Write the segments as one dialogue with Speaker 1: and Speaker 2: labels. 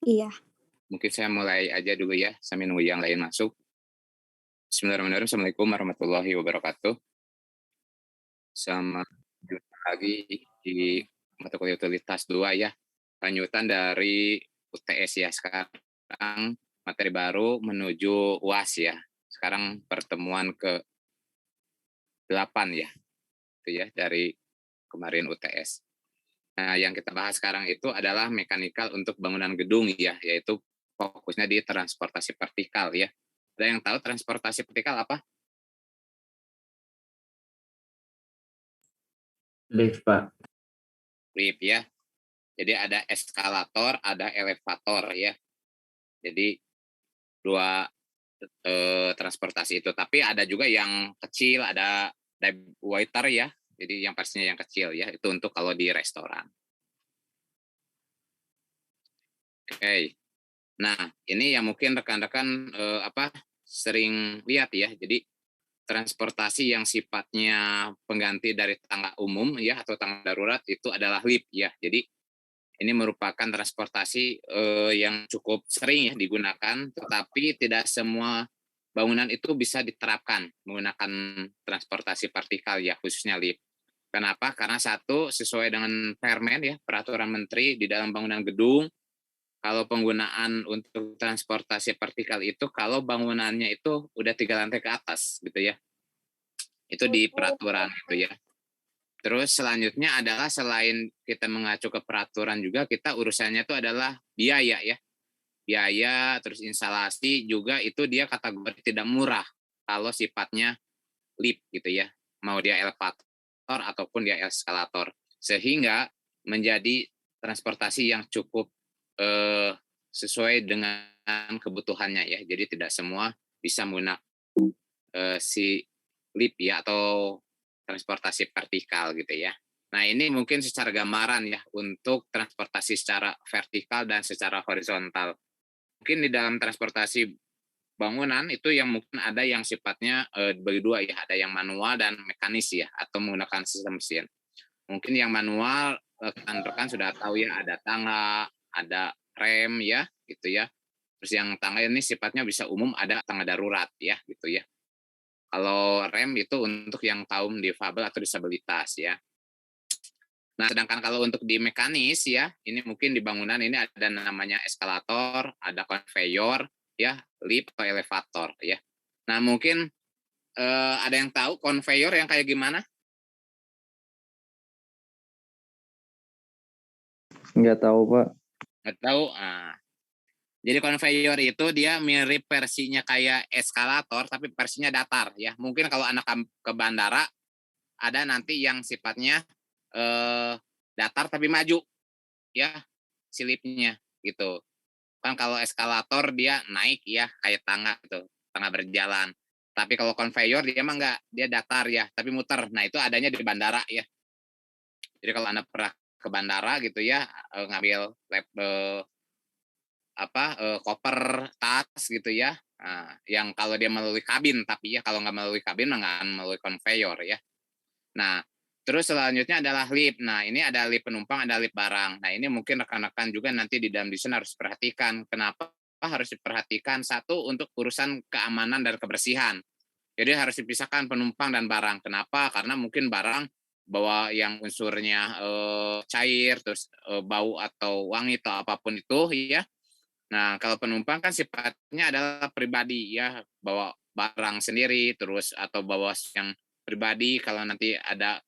Speaker 1: Iya.
Speaker 2: Mungkin saya mulai aja dulu ya, sambil nunggu yang lain masuk. Bismillahirrahmanirrahim. Assalamualaikum warahmatullahi wabarakatuh. Selamat jumpa lagi di mata kuliah utilitas 2 ya. Lanjutan dari UTS ya. Sekarang materi baru menuju UAS ya. Sekarang pertemuan ke-8 ya. Itu ya dari kemarin UTS. Nah, yang kita bahas sekarang itu adalah mekanikal untuk bangunan gedung ya, yaitu fokusnya di transportasi vertikal ya. Ada yang tahu transportasi vertikal apa?
Speaker 3: Lift, Pak.
Speaker 2: Lift ya. Jadi ada eskalator, ada elevator ya. Jadi dua transportasi itu. Tapi ada juga yang kecil, ada dive waiter ya. Jadi yang pastinya yang kecil ya, itu untuk kalau di restoran. Oke. Nah, ini yang mungkin rekan-rekan sering lihat ya. Jadi transportasi yang sifatnya pengganti dari tangga umum ya atau tangga darurat itu adalah lift ya. Jadi ini merupakan transportasi yang cukup sering ya digunakan, tetapi tidak semua bangunan itu bisa diterapkan menggunakan transportasi vertikal ya, khususnya lift. Kenapa? Karena satu, sesuai dengan Permen ya, Peraturan Menteri di dalam bangunan gedung, kalau penggunaan untuk transportasi vertikal itu kalau bangunannya itu udah 3 lantai ke atas gitu ya. Itu di peraturan gitu ya. Terus selanjutnya adalah selain kita mengacu ke peraturan juga kita urusannya itu adalah biaya ya. Biaya terus instalasi juga itu dia kategori tidak murah kalau sifatnya lift gitu ya. Mau dia elevator ataupun dia eskalator. Sehingga menjadi transportasi yang cukup sesuai dengan kebutuhannya ya. Jadi tidak semua bisa menggunakan si lift ya atau transportasi vertikal gitu ya. Nah ini mungkin secara gambaran ya untuk transportasi secara vertikal dan secara horizontal. Mungkin di dalam transportasi bangunan itu yang mungkin ada yang sifatnya dibagi dua ya, ada yang manual dan mekanis ya, atau menggunakan sistem mesin. Mungkin yang manual rekan-rekan sudah tahu ya, ada tangga, ada rem ya, gitu ya. Terus yang tangga ini sifatnya bisa umum, ada tangga darurat ya, gitu ya. Kalau rem itu untuk yang kaum difabel atau disabilitas ya. Nah, sedangkan kalau untuk di mekanis ya, ini mungkin di bangunan ini ada namanya eskalator, ada konveyor, ya, lift atau elevator ya. Nah, mungkin ada yang tahu konveyor yang kayak gimana?
Speaker 3: Nggak tahu, Pak.
Speaker 2: Nggak tahu. Nah, jadi konveyor itu dia mirip versinya kayak eskalator, tapi versinya datar ya. Mungkin kalau anak ke bandara ada nanti yang sifatnya eh, datar tapi maju ya silipnya gitu. Kan kalau eskalator dia naik ya kayak tangga gitu, tangga berjalan. Tapi kalau konveyor dia emang enggak, dia datar ya, tapi muter. Nah, itu adanya di bandara ya. Jadi kalau Anda pernah ke bandara gitu ya, ngambil koper tas gitu ya. Nah, yang kalau dia melalui kabin, tapi ya kalau nggak melalui kabin nggak melalui konveyor ya. Nah, terus selanjutnya adalah lift. Nah, ini ada lift penumpang, ada lift barang. Nah, ini mungkin rekan-rekan juga nanti di dalam desain harus perhatikan. Kenapa harus diperhatikan? Satu, untuk urusan keamanan dan kebersihan. Jadi harus dipisahkan penumpang dan barang. Kenapa? Karena mungkin barang bawa yang unsurnya cair, terus bau atau wangi atau apapun itu ya. Nah, kalau penumpang kan sifatnya adalah pribadi ya, bawa barang sendiri terus atau bawa yang pribadi kalau nanti ada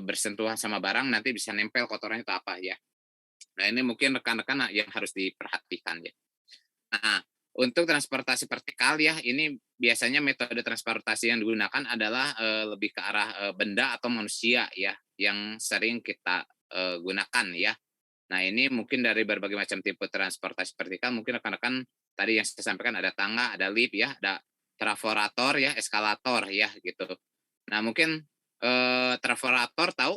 Speaker 2: bersentuhan sama barang nanti bisa nempel kotorannya atau apa ya. Nah, ini mungkin rekan-rekan yang harus diperhatikan ya. Nah, untuk transportasi vertikal ya, ini biasanya metode transportasi yang digunakan adalah lebih ke arah benda atau manusia ya, yang sering kita gunakan ya. Nah, ini mungkin dari berbagai macam tipe transportasi vertikal, mungkin rekan-rekan tadi yang saya sampaikan ada tangga, ada lift ya, ada travorator ya, eskalator ya gitu. Nah, mungkin travorator tahu?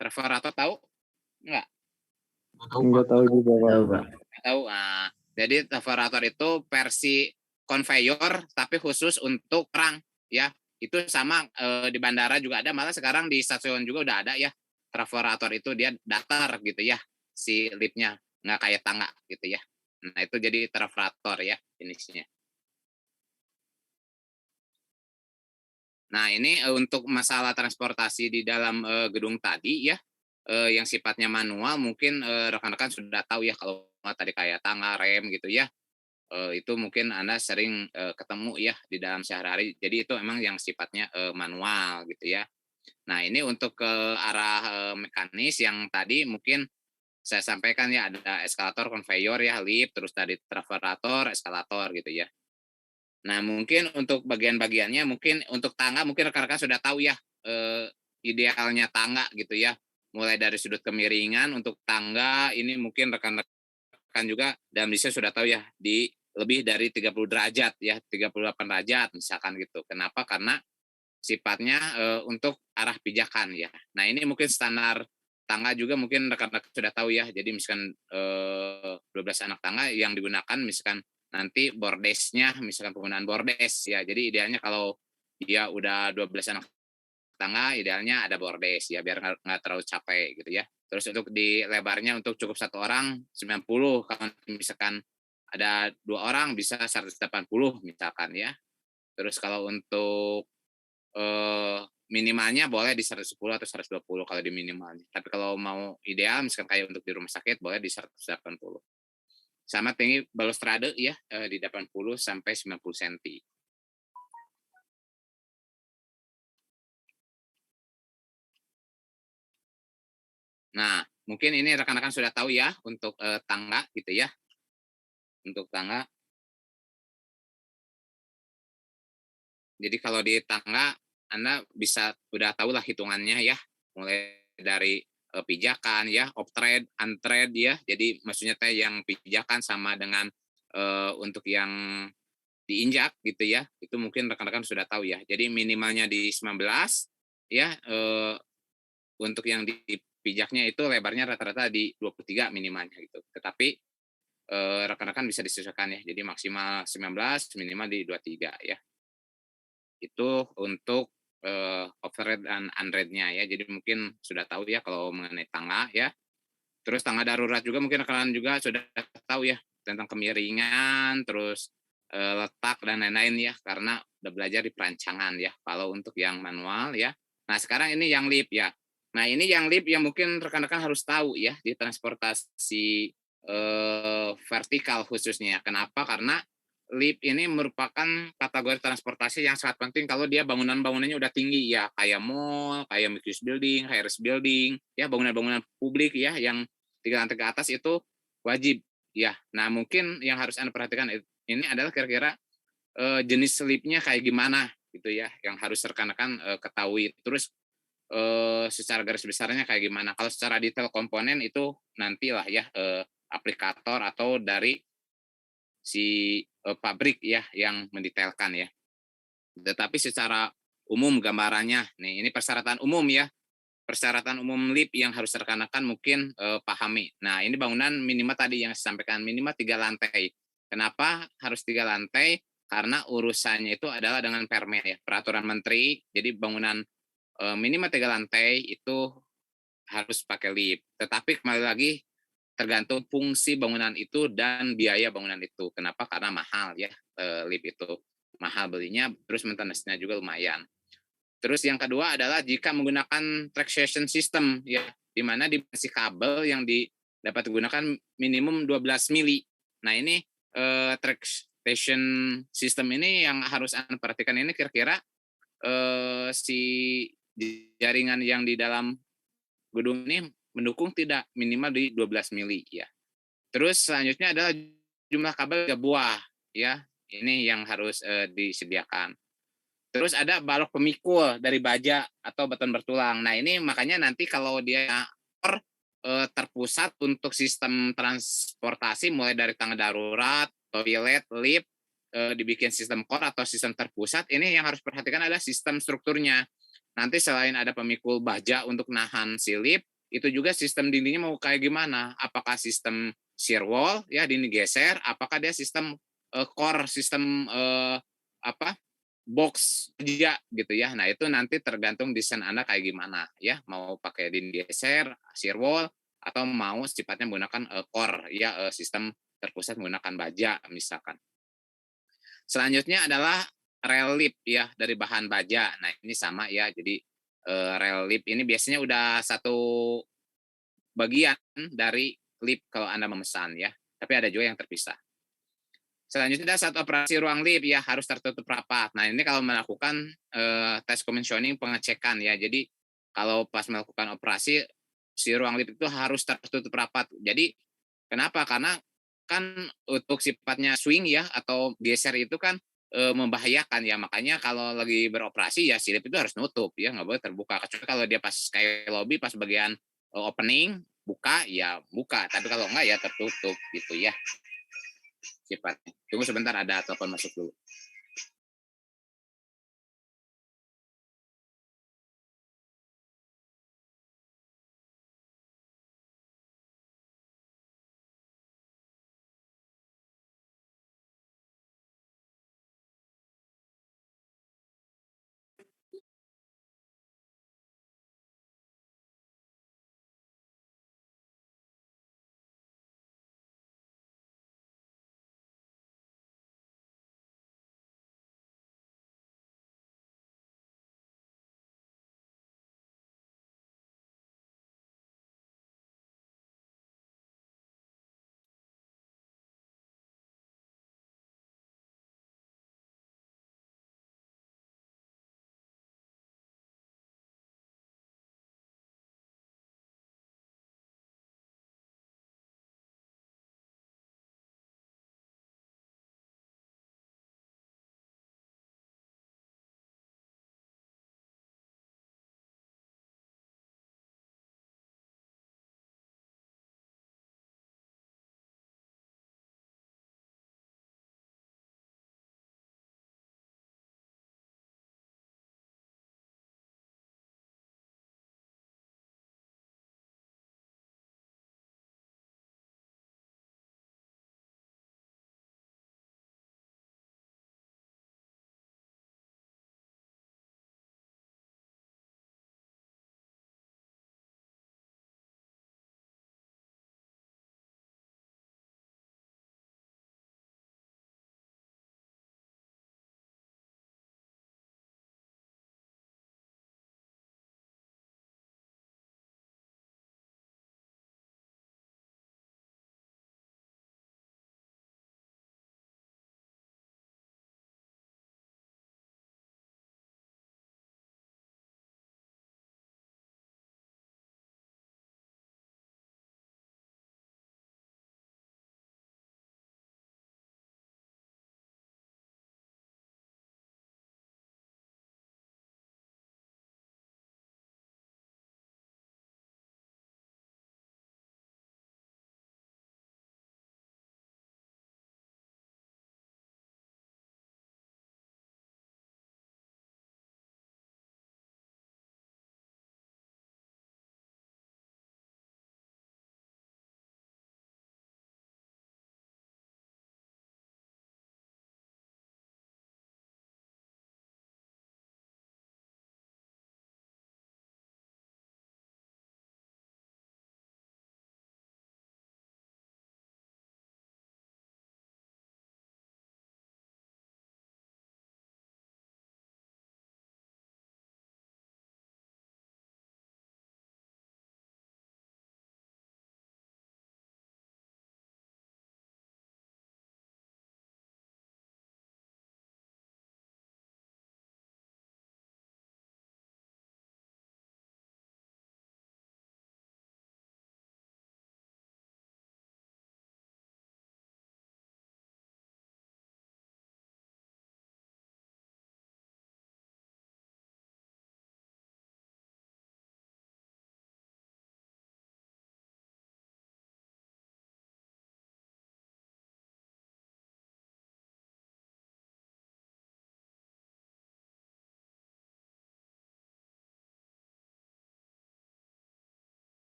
Speaker 2: Travorator tahu? Enggak?
Speaker 3: Nggak tahu juga, Pak.
Speaker 1: Tahu, Pak.
Speaker 2: Tahu. Nah, jadi travorator itu versi konveyor tapi khusus untuk perang ya. Itu sama di bandara juga ada, malah sekarang di stasiun juga udah ada ya. traforator itu dia datar gitu ya, si lipnya, nggak kayak tangga gitu ya. Nah itu jadi traforator ya jenisnya. Nah ini untuk masalah transportasi di dalam gedung tadi ya, yang sifatnya manual mungkin rekan-rekan sudah tahu ya kalau tadi kayak tangga, rem gitu ya. Itu mungkin Anda sering ketemu ya di dalam sehari-hari. Jadi itu emang yang sifatnya manual gitu ya. Nah ini untuk ke arah mekanis yang tadi mungkin saya sampaikan ya ada eskalator, konveyor ya, lift, terus tadi travelator, eskalator gitu ya. Nah mungkin untuk bagian-bagiannya mungkin untuk tangga mungkin rekan-rekan sudah tahu ya idealnya tangga gitu ya. Mulai dari sudut kemiringan untuk tangga ini mungkin rekan-rekan juga dan bisa sudah tahu ya di lebih dari 30 derajat ya, 38 derajat misalkan gitu. Kenapa? Karena sifatnya untuk arah pijakan ya. Nah ini mungkin standar tangga juga mungkin rekan-rekan sudah tahu ya. Jadi misalkan 12 anak tangga yang digunakan misalkan nanti bordesnya misalkan penggunaan bordes ya. Jadi idealnya kalau dia udah 12 anak tangga idealnya ada bordes ya biar nggak terlalu capek gitu ya. Terus untuk di lebarnya untuk cukup satu orang 90, kalau misalkan ada dua orang bisa 180 misalkan ya. Terus kalau untuk minimalnya boleh di 110 atau 120 kalau di minimalnya. Tapi kalau mau ideal misalkan kayak untuk di rumah sakit boleh di 180. Sama tinggi balustrade ya di 80 sampai 90 cm. Nah, mungkin ini rekan-rekan sudah tahu ya untuk tangga gitu ya. Untuk tangga. Jadi kalau di tangga Anda bisa udah tahu lah hitungannya ya. Mulai dari pijakan ya, off-tread, untread ya. Jadi maksudnya teh yang pijakan sama dengan untuk yang diinjak gitu ya. Itu mungkin rekan-rekan sudah tahu ya. Jadi minimalnya di 19 ya untuk yang dipijaknya itu lebarnya rata-rata di 23 minimalnya gitu. Tetapi rekan-rekan bisa disesuaikan ya. Jadi maksimal 19, minimal di 23 ya. Itu untuk overhead dan unread-nya ya. Jadi mungkin sudah tahu ya kalau mengenai tangga ya. Terus tangga darurat juga mungkin rekan juga sudah tahu ya tentang kemiringan, terus letak dan lain-lain ya karena udah belajar di perancangan ya. Kalau untuk yang manual ya. Nah sekarang ini yang lift ya. Nah ini yang lift yang mungkin rekan-rekan harus tahu ya di transportasi vertikal khususnya. Kenapa? Karena lift ini merupakan kategori transportasi yang sangat penting kalau dia bangunan-bangunannya udah tinggi ya, kayak mall, kayak mixed building, high-rise building, ya bangunan-bangunan publik ya yang 3 lantai ke atas itu wajib ya. Nah mungkin yang harus Anda perhatikan ini adalah kira-kira jenis liftnya kayak gimana gitu ya, yang harus rekan-rekan ketahui. Terus secara garis besarnya kayak gimana. Kalau secara detail komponen itu nantilah ya aplikator atau dari si pabrik ya yang mendetailkan ya. Tetapi secara umum gambarannya, nih ini persyaratan umum ya, persyaratan umum lift yang harus rekan-rekan mungkin pahami. Nah ini bangunan minimal tadi yang saya sampaikan minimal 3 lantai. Kenapa harus 3 lantai? Karena urusannya itu adalah dengan permen ya, peraturan menteri. Jadi bangunan minimal 3 lantai itu harus pakai lift. Tetapi kembali lagi tergantung fungsi bangunan itu dan biaya bangunan itu. Kenapa? Karena mahal ya lift itu. Mahal belinya, terus maintenance-nya juga lumayan. Terus yang kedua adalah jika menggunakan traction system ya, di mana dimensi kabel yang dapat digunakan minimum 12 mili. Nah ini traction system ini yang harus Anda perhatikan ini kira-kira si jaringan yang di dalam gedung ini mendukung tidak minimal di 12 mili ya. Terus selanjutnya adalah jumlah kabel 3 buah ya. Ini yang harus disediakan. Terus ada balok pemikul dari baja atau beton bertulang. Nah, ini makanya nanti kalau dia terpusat untuk sistem transportasi mulai dari tangga darurat, toilet, lift, dibikin sistem core atau sistem terpusat, ini yang harus perhatikan adalah sistem strukturnya. Nanti selain ada pemikul baja untuk nahan si lift, itu juga sistem dindingnya mau kayak gimana? Apakah sistem shear wall ya dinding geser? Apakah dia sistem core, sistem apa box aja gitu ya. Nah, itu nanti tergantung desain Anda kayak gimana ya, mau pakai dinding geser, shear wall, atau mau sifatnya menggunakan core ya, sistem terpusat menggunakan baja misalkan. Selanjutnya adalah rel lip ya dari bahan baja. Nah, ini sama ya. Jadi rel lip ini biasanya udah satu bagian dari lip kalau Anda memesan ya. Tapi ada juga yang terpisah. Selanjutnya saat operasi ruang lip ya harus tertutup rapat. Nah, ini kalau melakukan tes commissioning pengecekan ya. Jadi kalau pas melakukan operasi si ruang lip itu harus tertutup rapat. Jadi kenapa? Karena kan untuk sifatnya swing ya atau geser itu kan membahayakan ya. Makanya kalau lagi beroperasi ya si lip itu harus nutup ya, nggak boleh terbuka. Kecuali kalau dia pas kayak lobby pas bagian opening buka ya buka, tapi kalau enggak ya tertutup gitu ya sifatnya. Tunggu sebentar ada telepon masuk dulu.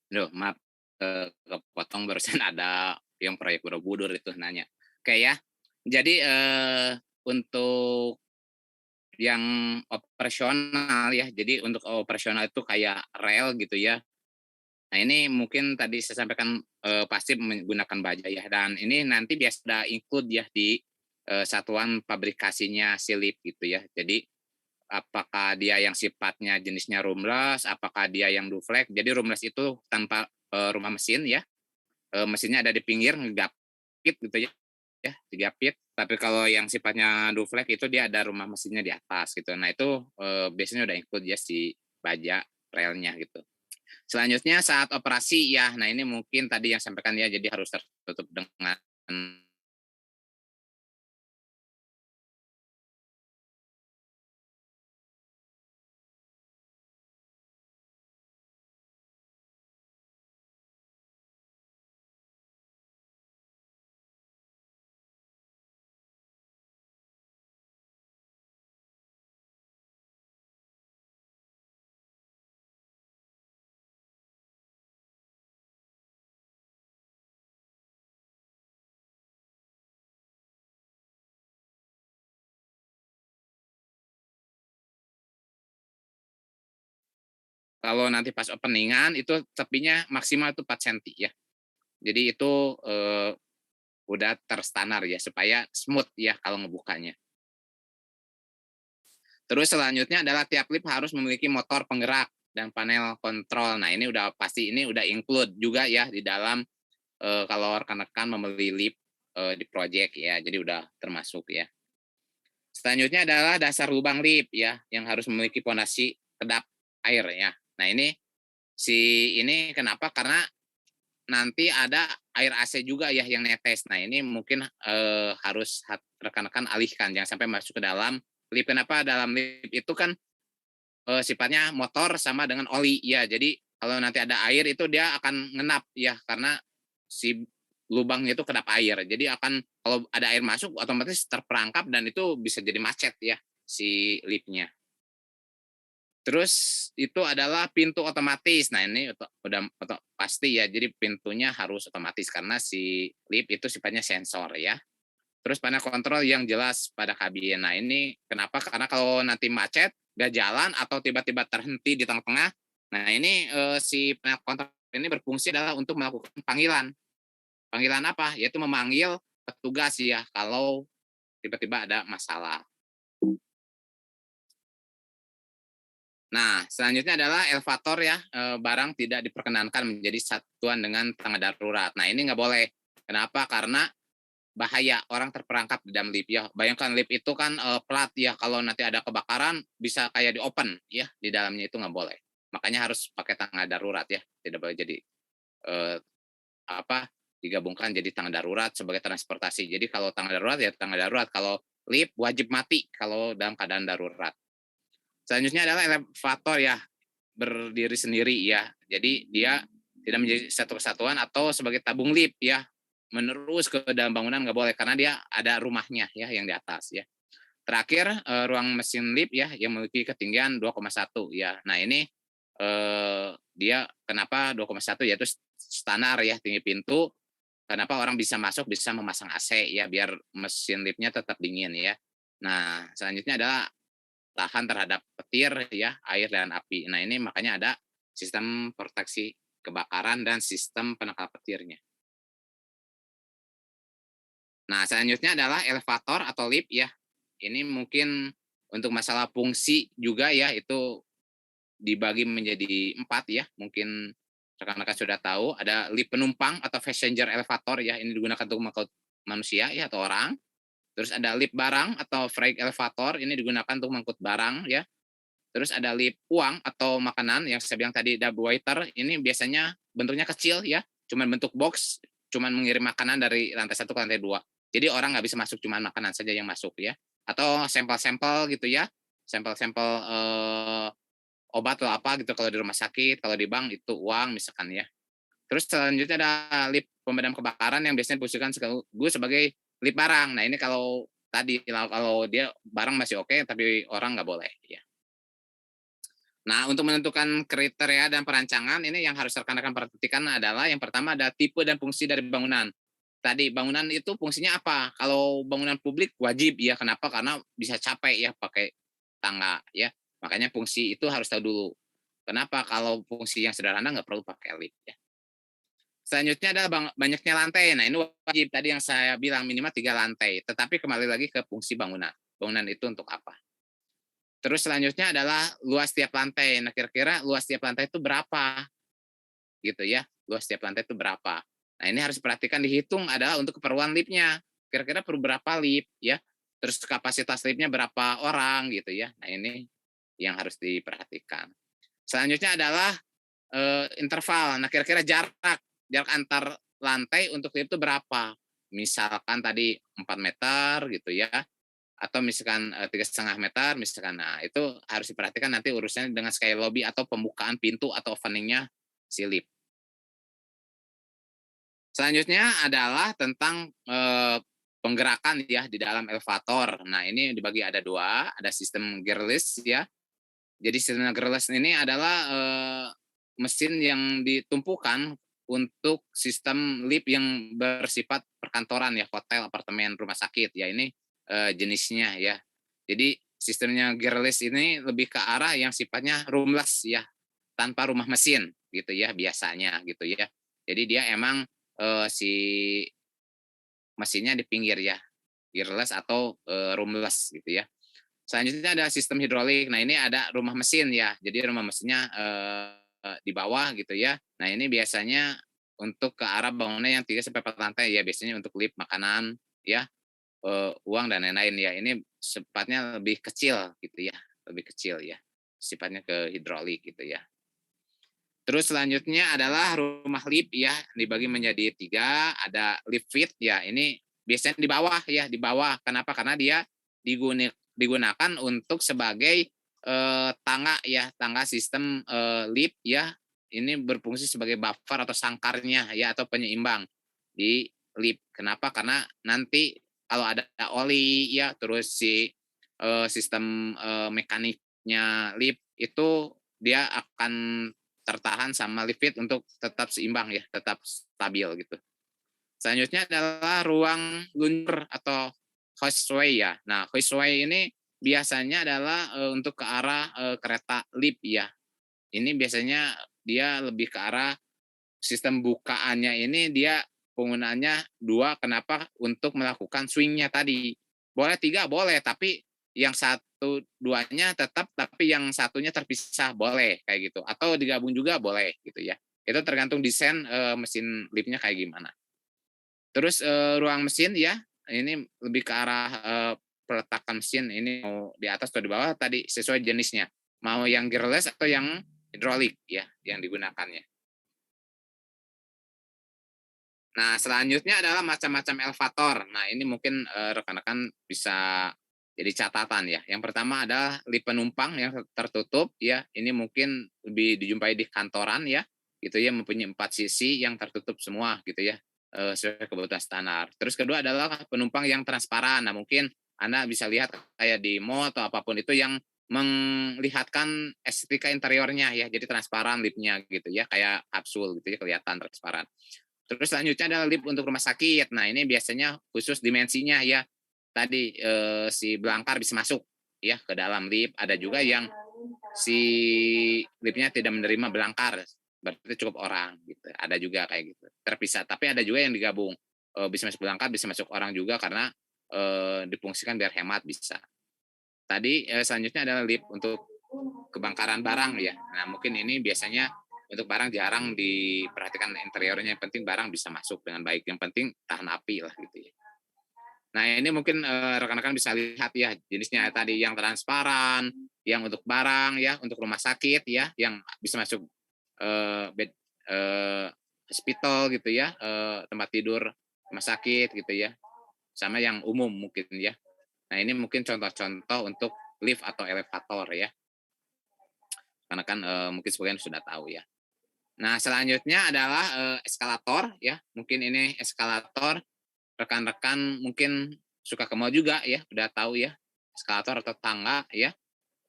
Speaker 2: Aduh, maaf, kepotong barusan ada yang proyek Borobudur itu nanya. Oke ya, jadi, untuk yang operasional ya, jadi untuk operasional itu kayak rel gitu ya. Nah ini mungkin tadi saya sampaikan, pasti menggunakan baja ya, dan ini nanti biasa ada include ya di, satuan pabrikasinya si LIP gitu ya. Jadi, apakah dia yang sifatnya jenisnya roomless, apakah dia yang duflex. Jadi roomless itu tanpa, rumah mesin ya, mesinnya ada di pinggir ngegapit gitu ya, digapit. Tapi kalau yang sifatnya duflex itu dia ada rumah mesinnya di atas gitu. Nah itu, biasanya udah include ya si baja relnya gitu. Selanjutnya saat operasi ya, nah ini mungkin tadi yang sampaikan ya, jadi harus tertutup dengan kalau nanti pas opening-an itu tepinya maksimal itu 4 senti ya. Jadi itu, udah terstandar ya, supaya smooth ya kalau ngebukanya. Terus selanjutnya adalah tiap lift harus memiliki motor penggerak dan panel kontrol. Nah ini udah pasti, ini udah include juga ya di dalam, kalau rekan-rekan membeli lift, di project ya, jadi udah termasuk ya. Selanjutnya adalah dasar lubang lip ya, yang harus memiliki pondasi kedap air ya. Nah ini kenapa? Karena nanti ada air AC juga ya yang netes. Nah ini mungkin, harus rekan-rekan alihkan, jangan sampai masuk ke dalam lip. Kenapa? Dalam lip itu kan, sifatnya motor sama dengan oli ya. Jadi kalau nanti ada air itu dia akan ngenap ya, karena si lubangnya itu kedap air. Jadi akan kalau ada air masuk otomatis terperangkap dan itu bisa jadi macet ya si lipnya. Terus itu adalah pintu otomatis. Nah ini udah pasti ya, jadi pintunya harus otomatis karena si lift itu sifatnya sensor ya. Terus panel kontrol yang jelas pada kabin. Nah ini kenapa? Karena kalau nanti macet, gak jalan atau tiba-tiba terhenti di tengah-tengah, nah ini, si panel kontrol ini berfungsi adalah untuk melakukan panggilan. Panggilan apa? Yaitu memanggil petugas ya kalau tiba-tiba ada masalah. Nah, selanjutnya adalah elevator ya, barang tidak diperkenankan menjadi satuan dengan tangga darurat. Nah, ini nggak boleh. Kenapa? Karena bahaya, orang terperangkap di dalam lift ya. Bayangkan lift itu kan, plat ya, kalau nanti ada kebakaran bisa kayak di-open ya, di dalamnya itu nggak boleh. Makanya harus pakai tangga darurat ya, tidak boleh jadi, eee, apa, digabungkan jadi tangga darurat sebagai transportasi. Jadi kalau tangga darurat ya tangga darurat, kalau lift wajib mati kalau dalam keadaan darurat. Selanjutnya adalah elevator ya, berdiri sendiri ya. Jadi dia tidak menjadi satu kesatuan atau sebagai tabung lip ya, menerus ke dalam bangunan nggak boleh karena dia ada rumahnya ya yang di atas ya. Terakhir, ruang mesin lip ya yang memiliki ketinggian 2,1 ya. Nah ini, dia kenapa 2,1 yaitu standar ya tinggi pintu, kenapa orang bisa masuk bisa memasang AC ya biar mesin lipnya tetap dingin ya. Nah selanjutnya adalah tahan terhadap petir ya, air dan api. Nah, ini makanya ada sistem proteksi kebakaran dan sistem penangkal petirnya. Nah, selanjutnya adalah elevator atau lift ya. Ini mungkin untuk masalah fungsi juga ya, itu dibagi menjadi 4 ya. Mungkin rekan-rekan sudah tahu, ada lift penumpang atau passenger elevator ya, ini digunakan untuk mengangkut manusia ya atau orang. Terus ada lift barang atau freight elevator, ini digunakan untuk mengangkut barang ya. Terus ada lift uang atau makanan yang saya bilang tadi double waiter, ini biasanya bentuknya kecil ya, cuman bentuk box, cuman mengirim makanan dari lantai satu ke lantai 2. Jadi orang nggak bisa masuk, cuman makanan saja yang masuk ya. Atau sampel-sampel gitu ya, sampel-sampel, obat atau apa gitu kalau di rumah sakit, kalau di bank itu uang misalkan ya. Terus selanjutnya ada lift pemadam kebakaran yang biasanya difungsikan sekaligus sebagai lift barang. Nah ini kalau tadi, kalau dia barang masih oke, tapi orang nggak boleh ya. Nah, untuk menentukan kriteria dan perancangan ini yang harus rekan-rekan perhatikan adalah yang pertama ada tipe dan fungsi dari bangunan. Tadi bangunan itu fungsinya apa? Kalau bangunan publik wajib ya, kenapa? Karena bisa capek ya pakai tangga ya. Makanya fungsi itu harus tahu dulu. Kenapa? Kalau fungsi yang sederhana nggak perlu pakai lift ya. Selanjutnya adalah banyaknya lantai. Nah, ini wajib tadi yang saya bilang minimal 3 lantai. Tetapi kembali lagi ke fungsi bangunan. Bangunan itu untuk apa? Terus selanjutnya adalah luas tiap lantai. Nah, kira-kira luas tiap lantai itu berapa? Gitu ya. Luas tiap lantai itu berapa? Nah, ini harus diperhatikan dihitung adalah untuk keperluan liftnya. Kira-kira perlu berapa lift ya? Terus kapasitas liftnya berapa orang gitu ya. Nah, ini yang harus diperhatikan. Selanjutnya adalah interval. Nah, kira-kira jarak antar lantai untuk lift itu berapa? Misalkan tadi 4 meter gitu ya, atau misalkan 3,5 meter, misalkan. Nah, itu harus diperhatikan nanti urusannya dengan sky lobby atau pembukaan pintu atau openingnya si lift. Selanjutnya adalah tentang penggerakan ya di dalam elevator. Nah, ini dibagi ada 2, ada sistem gearless ya. Jadi sistem gearless ini adalah mesin yang ditumpukan untuk sistem lift yang bersifat perkantoran ya, hotel, apartemen, rumah sakit ya, ini jenisnya ya. Jadi sistemnya gearless ini lebih ke arah yang sifatnya roomless ya, tanpa rumah mesin gitu ya biasanya gitu ya. Jadi dia emang si mesinnya di pinggir ya, gearless atau roomless gitu ya. Selanjutnya ada sistem hidrolik. Nah, ini ada rumah mesin ya. Jadi rumah mesinnya di bawah gitu ya. Nah, ini biasanya untuk ke arah bangunan yang 3 sampai 4 lantai ya, biasanya untuk lift, makanan ya, uang dan lain-lain ya. Ini sifatnya lebih kecil gitu ya, lebih kecil ya. Sifatnya ke hidrolik gitu ya. Terus selanjutnya adalah rumah lift ya, dibagi menjadi 3, ada lift fit ya, ini biasanya di bawah ya, di bawah. Kenapa? Karena dia digunakan untuk sebagai tangga ya, tangga sistem lift ya. Ini berfungsi sebagai buffer atau sangkarnya ya, atau penyeimbang di lift. Kenapa? Karena nanti kalau ada oli ya, terus si sistem mekaniknya lift itu dia akan tertahan sama lift untuk tetap seimbang ya, tetap stabil gitu. Selanjutnya adalah ruang lunur atau hoistway ya. Nah, hoistway ini biasanya adalah untuk ke arah kereta lift ya. Ini biasanya dia lebih ke arah sistem bukaannya ini dia penggunaannya 2, kenapa? Untuk melakukan swingnya tadi. Boleh 3 boleh, tapi yang satu duanya tetap, tapi yang satunya terpisah boleh kayak gitu. Atau digabung juga boleh gitu ya. Itu tergantung desain mesin liftnya kayak gimana. Terus ruang mesin ya, ini lebih ke arah peletakan mesin ini mau di atas atau di bawah tadi sesuai jenisnya. Mau yang gearless atau yang hidrolik ya yang digunakannya. Nah, selanjutnya adalah macam-macam elevator. Nah, ini mungkin rekan-rekan bisa jadi catatan ya. Yang pertama adalah lift penumpang yang tertutup ya. Ini mungkin lebih dijumpai di kantoran ya. Gitu ya, mempunyai 4 sisi yang tertutup semua gitu ya. Sesuai kebutuhan standar. Terus kedua adalah penumpang yang transparan. Nah, mungkin Anda bisa lihat kayak di mall atau apapun itu yang melihatkan estetika interiornya ya. Jadi transparan liftnya gitu ya, kayak kapsul gitu ya, kelihatan transparan. Terus selanjutnya adalah lift untuk rumah sakit. Nah, ini biasanya khusus dimensinya ya. Tadi si belangkar bisa masuk ya ke dalam lift. Ada juga yang si liftnya tidak menerima belangkar, berarti cukup orang gitu. Ada juga kayak gitu. Terpisah. Tapi ada juga yang digabung. Bisa masuk belangkar, bisa masuk orang juga karena difungsikan biar hemat bisa. Tadi selanjutnya adalah lift untuk kebongkaran barang ya. Nah, mungkin ini biasanya untuk barang jarang diperhatikan interiornya, yang penting barang bisa masuk dengan baik, yang penting tahan api lah gitu ya. Nah, ini mungkin rekan-rekan bisa lihat ya jenisnya tadi yang transparan, yang untuk barang ya, untuk rumah sakit ya, yang bisa masuk bed hospital gitu ya, tempat tidur rumah sakit gitu ya, sama yang umum mungkin ya. Nah, ini mungkin contoh-contoh untuk lift atau elevator ya, karena kan mungkin sebagian sudah tahu ya. Nah, selanjutnya adalah eskalator ya. Mungkin ini eskalator rekan-rekan mungkin suka ke mall juga ya, udah tahu ya. Eskalator atau tangga ya.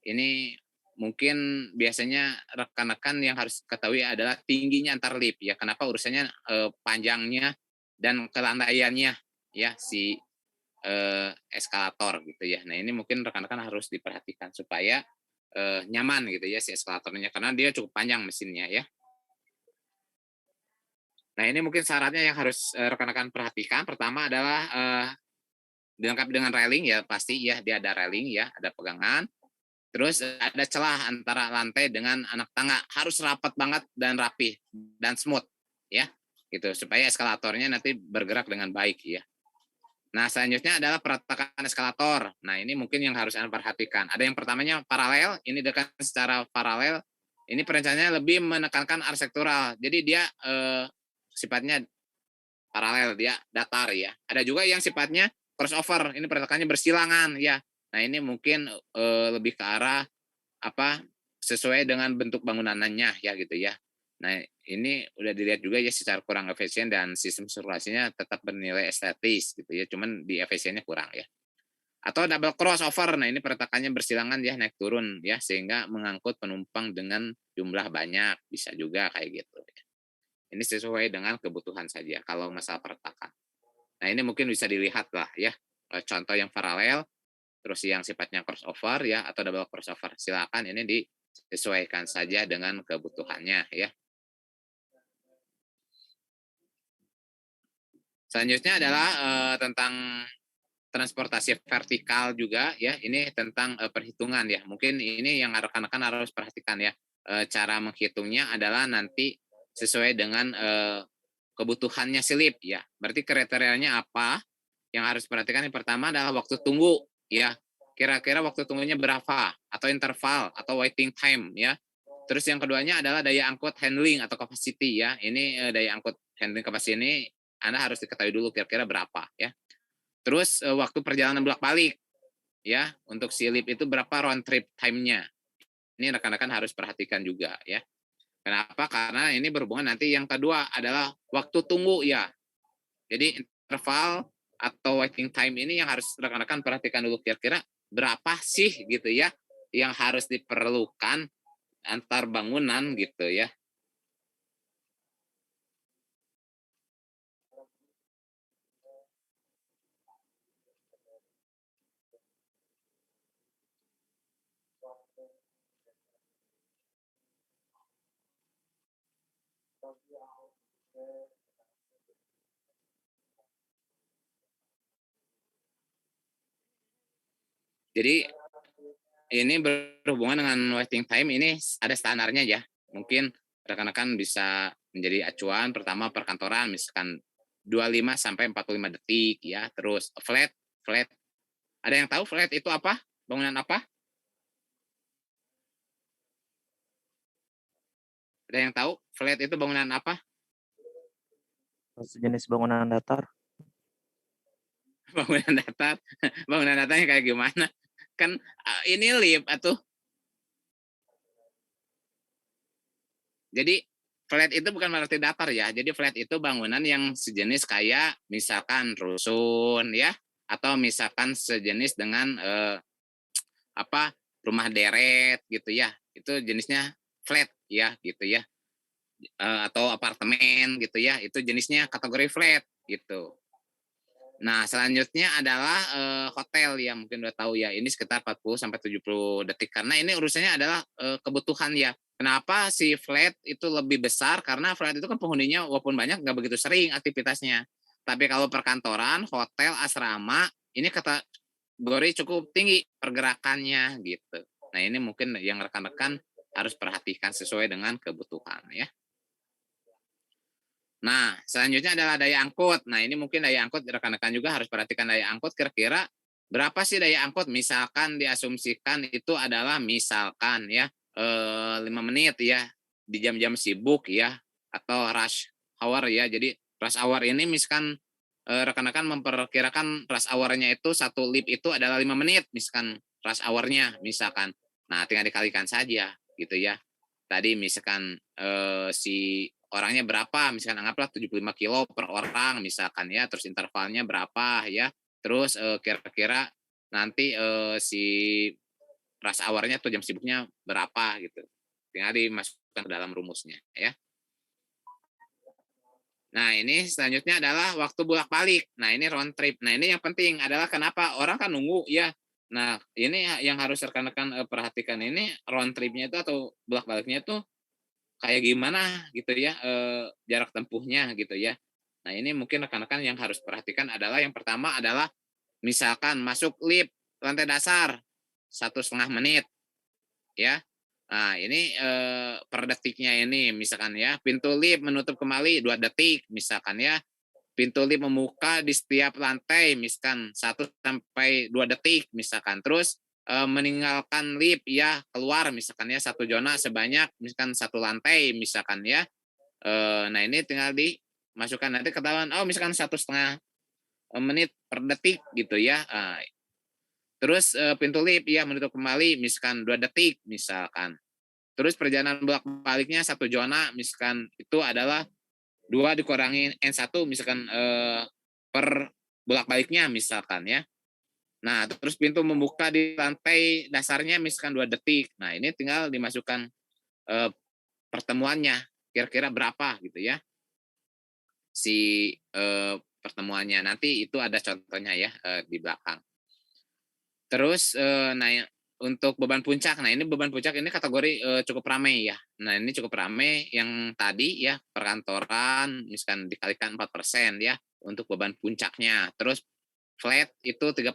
Speaker 2: Ini mungkin biasanya rekan-rekan yang harus ketahui adalah tingginya antar lift ya. Kenapa urusannya panjangnya dan kelandaiannya ya si eskalator gitu ya. Nah ini mungkin rekan-rekan harus diperhatikan supaya nyaman gitu ya si eskalatornya karena dia cukup panjang mesinnya ya. Nah ini mungkin syaratnya yang harus rekan-rekan perhatikan. Pertama adalah dilengkapi dengan railing ya pasti ya dia ada railing ya, ada pegangan. Terus ada celah antara lantai dengan anak tangga harus rapat banget dan rapi dan smooth ya gitu supaya eskalatornya nanti bergerak dengan baik ya. Nah selanjutnya adalah perletakan eskalator. Nah ini mungkin yang harus Anda perhatikan. Ada yang pertamanya paralel, ini dekat secara paralel. Ini perencanaannya lebih menekankan arsitektural. Jadi dia sifatnya paralel, dia datar ya. Ada juga yang sifatnya crossover, ini perletakannya bersilangan ya. Nah ini mungkin lebih ke arah apa sesuai dengan bentuk bangunannya ya gitu ya. Nah ini udah dilihat juga ya secara kurang efisien dan sistem sirkulasinya tetap bernilai estetis gitu ya, cuman di efisiennya kurang ya. Atau double crossover, nah ini perletakannya bersilangan ya naik turun ya sehingga mengangkut penumpang dengan jumlah banyak bisa juga kayak gitu. Ya. Ini sesuai dengan kebutuhan saja kalau masalah perletakan. Nah ini mungkin bisa dilihat lah ya contoh yang paralel terus yang sifatnya crossover ya atau double crossover silakan ini disesuaikan saja dengan kebutuhannya ya. Selanjutnya adalah tentang transportasi vertikal juga ya. Ini tentang perhitungan ya. Mungkin ini yang rekan-rekan harus perhatikan ya. Cara menghitungnya adalah nanti sesuai dengan kebutuhannya silip ya. Berarti kriterianya apa? Yang harus perhatikan yang pertama adalah waktu tunggu ya. Kira-kira waktu tunggunya berapa atau interval atau waiting time ya. Terus yang keduanya adalah daya angkut handling atau capacity ya. Ini daya angkut handling capacity ini Anda harus diketahui dulu kira-kira berapa ya. Terus waktu perjalanan bolak-balik ya. Untuk si lift itu berapa round trip time-nya. Ini rekan-rekan harus perhatikan juga ya. Kenapa? Karena ini berhubungan nanti yang kedua adalah waktu tunggu ya. Jadi interval atau waiting time ini yang harus rekan-rekan perhatikan dulu kira-kira berapa sih gitu ya yang harus diperlukan antar bangunan gitu ya. Jadi ini berhubungan dengan waiting time ini ada standarnya ya. Mungkin rekan-rekan bisa menjadi acuan pertama perkantoran misalkan 25 sampai 45 detik ya. Terus flat, flat. Ada yang tahu flat itu apa? Bangunan apa? Ada yang tahu flat itu bangunan apa?
Speaker 1: Sejenis bangunan datar.
Speaker 2: Bangunan datar. Bangunan datarnya kayak gimana? Kan ini lift atuh. Jadi flat itu bukan berarti datar ya. Jadi flat itu bangunan yang sejenis kayak misalkan rusun ya atau misalkan sejenis dengan apa rumah deret gitu ya. Itu jenisnya flat ya gitu ya. Atau apartemen gitu ya. Itu jenisnya kategori flat gitu. Nah, selanjutnya adalah hotel ya mungkin udah tahu ya. Ini sekitar 40 sampai 70 detik karena ini urusannya adalah kebutuhan ya. Kenapa si flat itu lebih besar? Karena flat itu kan penghuninya walaupun banyak nggak begitu sering aktivitasnya. Tapi kalau perkantoran, hotel, asrama ini kategori cukup tinggi pergerakannya gitu. Nah, ini mungkin yang rekan-rekan harus perhatikan sesuai dengan kebutuhan ya. Nah, selanjutnya adalah daya angkut. Nah, ini mungkin daya angkut rekan-rekan juga harus perhatikan daya angkut kira-kira berapa sih daya angkut? Misalkan diasumsikan itu adalah misalkan ya 5 menit ya di jam-jam sibuk ya atau rush hour ya. Jadi rush hour ini misalkan rekan-rekan memperkirakan rush hour-nya itu satu lift itu adalah 5 menit misalkan rush hour-nya misalkan. Nah, tinggal dikalikan saja gitu ya. Tadi misalkan si orangnya berapa, misalkan anggaplah 75 kilo per orang misalkan ya, terus intervalnya berapa ya, terus kira-kira nanti si rush hour-nya atau jam sibuknya berapa gitu. Tinggal dimasukkan ke dalam rumusnya ya. Nah, ini selanjutnya adalah waktu bolak-balik. Nah, ini round trip. Nah, ini yang penting adalah kenapa orang kan nunggu ya. Nah, ini yang harus rekan-rekan perhatikan ini round trip-nya itu atau bolak-baliknya itu kayak gimana gitu ya, jarak tempuhnya gitu ya. Nah, ini mungkin rekan-rekan yang harus perhatikan adalah yang pertama adalah misalkan masuk lift lantai dasar 1,5 menit ya. Nah, ini per detiknya ini misalkan ya, pintu lift menutup kembali 2 detik misalkan ya. Pintu lift membuka di setiap lantai misalkan 1 sampai 2 detik misalkan. Terus meninggalkan lift ya, keluar misalkan ya 1 zona sebanyak misalkan 1 lantai misalkan ya. Nah, ini tinggal dimasukkan nanti ketahuan oh misalkan 1,5 menit per detik gitu ya. Terus pintu lift ya menutup kembali misalkan 2 detik misalkan. Terus perjalanan bolak-baliknya 1 zona misalkan itu adalah 2 dikurangi N1 misalkan per bolak-baliknya misalkan ya. Nah, terus pintu membuka di lantai dasarnya misalkan 2 detik. Nah, ini tinggal dimasukkan pertemuannya kira-kira berapa gitu ya. Si pertemuannya nanti itu ada contohnya ya di belakang. Terus nah untuk beban puncak, nah ini beban puncak ini kategori cukup ramai ya. Nah ini cukup ramai yang tadi ya perkantoran misalkan dikalikan 4% ya untuk beban puncaknya. Terus flat itu 3%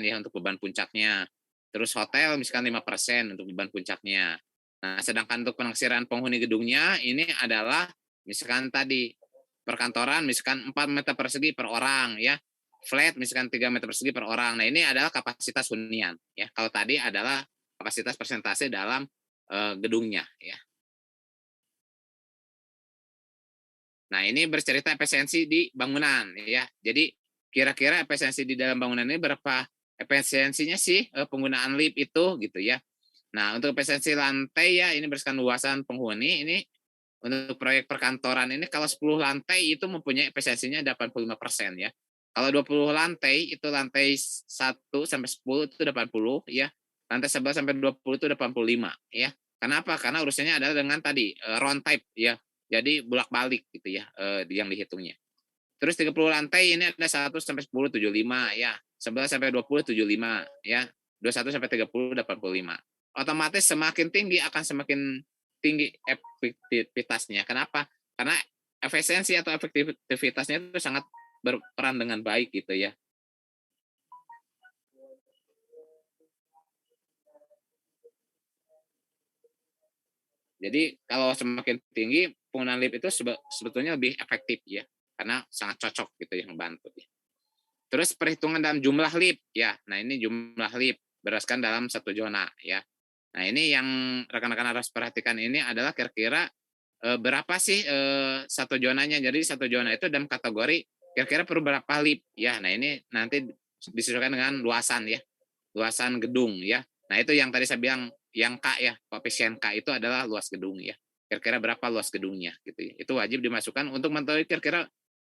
Speaker 2: ya untuk beban puncaknya. Terus hotel misalkan 5% untuk beban puncaknya. Nah sedangkan untuk penaksiran penghuni gedungnya ini adalah misalkan tadi perkantoran misalkan 4 meter persegi per orang ya, flat misalkan 3 meter persegi per orang. Nah, ini adalah kapasitas hunian ya. Kalau tadi adalah kapasitas persentase dalam gedungnya ya. Nah, ini bercerita efisiensi di bangunan ya. Jadi kira-kira efisiensi di dalam bangunan ini berapa efisiensinya sih penggunaan lift itu gitu ya. Nah, untuk efisiensi lantai ya ini berdasarkan luasan penghuni ini untuk proyek perkantoran ini kalau 10 lantai itu mempunyai efisiensinya 85% ya. Kalau 20 lantai itu lantai 1 sampai 10 itu 80 ya. Lantai 11 sampai 20 itu 85 ya. Kenapa? Karena urusannya adalah dengan tadi round type ya. Jadi bolak-balik gitu ya yang dihitungnya. Terus 30 lantai ini ada 1 sampai 10 75 ya. 11 sampai 20 75 ya. 21 sampai 30 85. Otomatis semakin tinggi akan semakin tinggi efektivitasnya. Kenapa? Karena efisiensi atau efektivitasnya itu sangat berperan dengan baik gitu ya. Jadi kalau semakin tinggi penggunaan lift itu sebetulnya lebih efektif ya, karena sangat cocok gitu yang membantu. Ya. Terus perhitungan dalam jumlah lift ya. Nah ini jumlah lift berdasarkan dalam 1 zona ya. Nah ini yang rekan-rekan harus perhatikan ini adalah kira-kira berapa sih 1 zonanya. Jadi 1 zona itu dalam kategori kira-kira perlu berapa lift ya. Nah ini nanti disesuaikan dengan luasan ya, luasan gedung ya. Nah itu yang tadi saya bilang yang K ya, koefisien K itu adalah luas gedung ya. Kira-kira berapa luas gedungnya gitu ya. Itu wajib dimasukkan untuk mengetahui kira-kira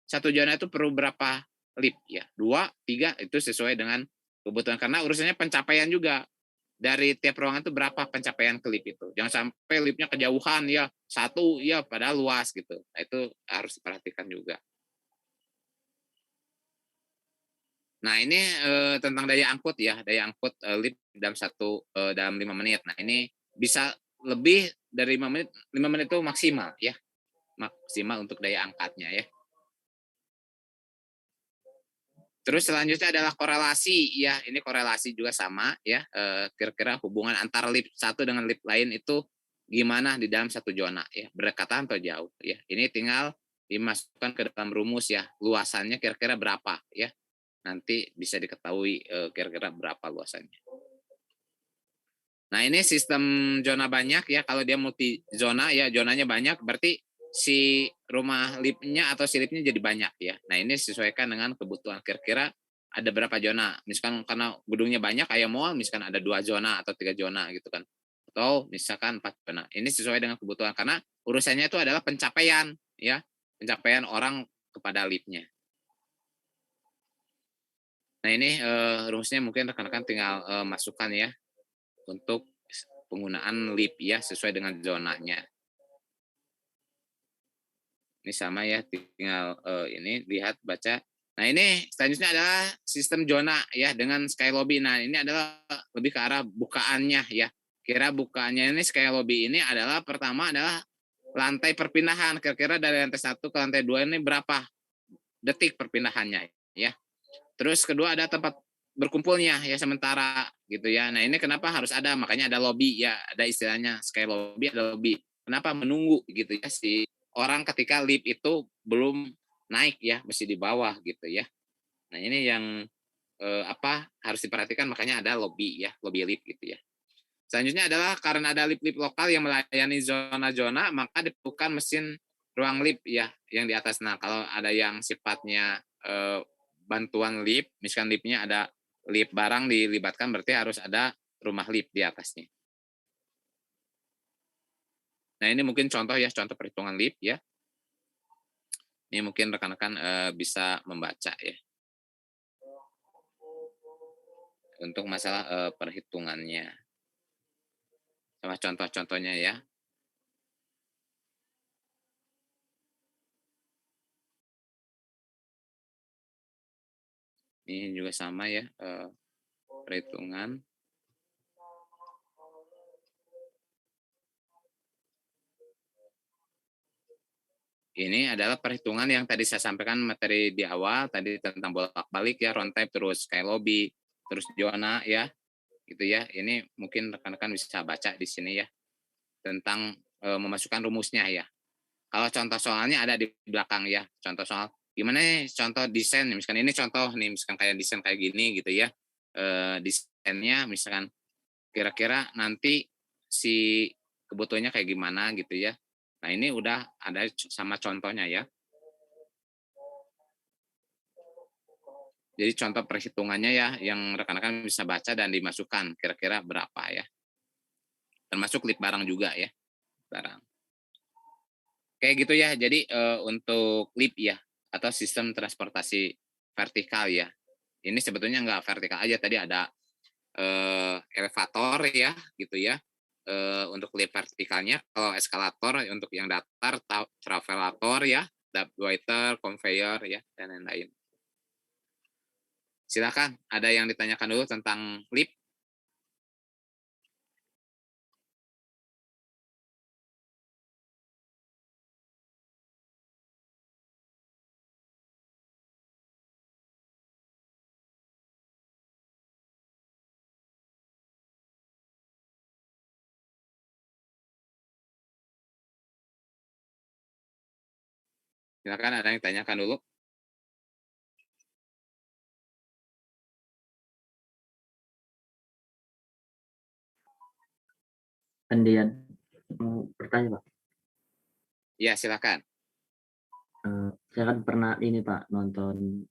Speaker 2: 1 zona itu perlu berapa lift ya. 2, 3 itu sesuai dengan kebutuhan karena urusannya pencapaian juga dari tiap ruangan itu berapa pencapaian ke lift itu. Jangan sampai liftnya kejauhan ya, 1 ya padahal luas gitu. Nah, itu harus diperhatikan juga. Nah, ini tentang daya angkut ya, daya angkut lift dalam 5 menit. Nah, ini bisa lebih dari 5 menit, 5 menit itu maksimal ya. Maksimal untuk daya angkatnya ya. Terus selanjutnya adalah korelasi ya, ini korelasi juga sama ya, kira-kira hubungan antara lift satu dengan lift lain itu gimana di dalam 1 zona ya, berdekatan atau jauh ya. Ini tinggal dimasukkan ke dalam rumus ya, luasannya kira-kira berapa ya. Nanti bisa diketahui kira-kira berapa luasannya. Nah, ini sistem zona banyak ya, kalau dia multi zona ya, zonanya banyak berarti si rumah liftnya atau si liftnya jadi banyak ya. Nah, ini sesuaikan dengan kebutuhan kira-kira ada berapa zona. Misalkan karena gedungnya banyak kayak mall, misalkan ada 2 zona atau 3 zona gitu kan. Atau misalkan 4 zona. Ini sesuai dengan kebutuhan karena urusannya itu adalah pencapaian ya, pencapaian orang kepada liftnya. Nah, ini rumusnya mungkin rekan-rekan tinggal masukkan ya untuk penggunaan lip ya sesuai dengan zonanya. Ini sama ya, tinggal ini lihat baca. Nah ini selanjutnya adalah sistem zona ya dengan sky lobby. Nah ini adalah lebih ke arah bukaannya ya. Kira bukaannya ini sky lobby ini adalah pertama adalah lantai perpindahan. Kira-kira dari lantai 1 ke lantai 2 ini berapa detik perpindahannya ya. Terus kedua ada tempat berkumpulnya ya sementara gitu ya. Nah ini kenapa harus ada, makanya ada lobby ya, ada istilahnya sky lobby, ada lobby. Kenapa menunggu gitu ya si orang ketika lift itu belum naik ya, mesti di bawah gitu ya. Nah ini yang harus diperhatikan, makanya ada lobby ya, lobby lift gitu ya. Selanjutnya adalah karena ada lift-lift lokal yang melayani zona-zona, maka diperlukan mesin ruang lift ya yang di atas. Nah kalau ada yang sifatnya bantuan lift, misalkan liftnya ada lift barang dilibatkan, berarti harus ada rumah lift di atasnya. Nah ini mungkin contoh ya, contoh perhitungan lift ya. Ini mungkin rekan-rekan bisa membaca ya. Untuk masalah perhitungannya. Sama contoh-contohnya ya. Ini juga sama ya, perhitungan. Ini adalah perhitungan yang tadi saya sampaikan materi di awal, tadi tentang bolak-balik ya, round type, terus sky lobby, terus zona ya, gitu ya. Ini mungkin rekan-rekan bisa baca di sini ya, tentang memasukkan rumusnya ya. Kalau contoh soalnya ada di belakang ya, contoh soal gimana nih contoh desain, misalkan ini contoh nih, misalkan kayak desain kayak gini gitu ya, desainnya misalkan kira-kira nanti si kebutuhannya kayak gimana gitu ya. Nah ini udah ada sama contohnya ya. Jadi contoh perhitungannya ya, yang rekan-rekan bisa baca dan dimasukkan kira-kira berapa ya. Termasuk lip barang juga ya, barang. Kayak gitu ya, jadi untuk lip ya, atau sistem transportasi vertikal ya. Ini sebetulnya nggak vertikal aja, tadi ada elevator ya, gitu ya. Untuk lip vertikalnya, kalau eskalator untuk yang datar, travelator ya, waiter, conveyor ya, dan lain-lain. Silakan, ada yang ditanyakan dulu tentang lip? Silakan, ada yang ditanyakan dulu?
Speaker 3: Andian mau bertanya Pak.
Speaker 2: Ya, silakan.
Speaker 3: Saya kan pernah ini Pak nonton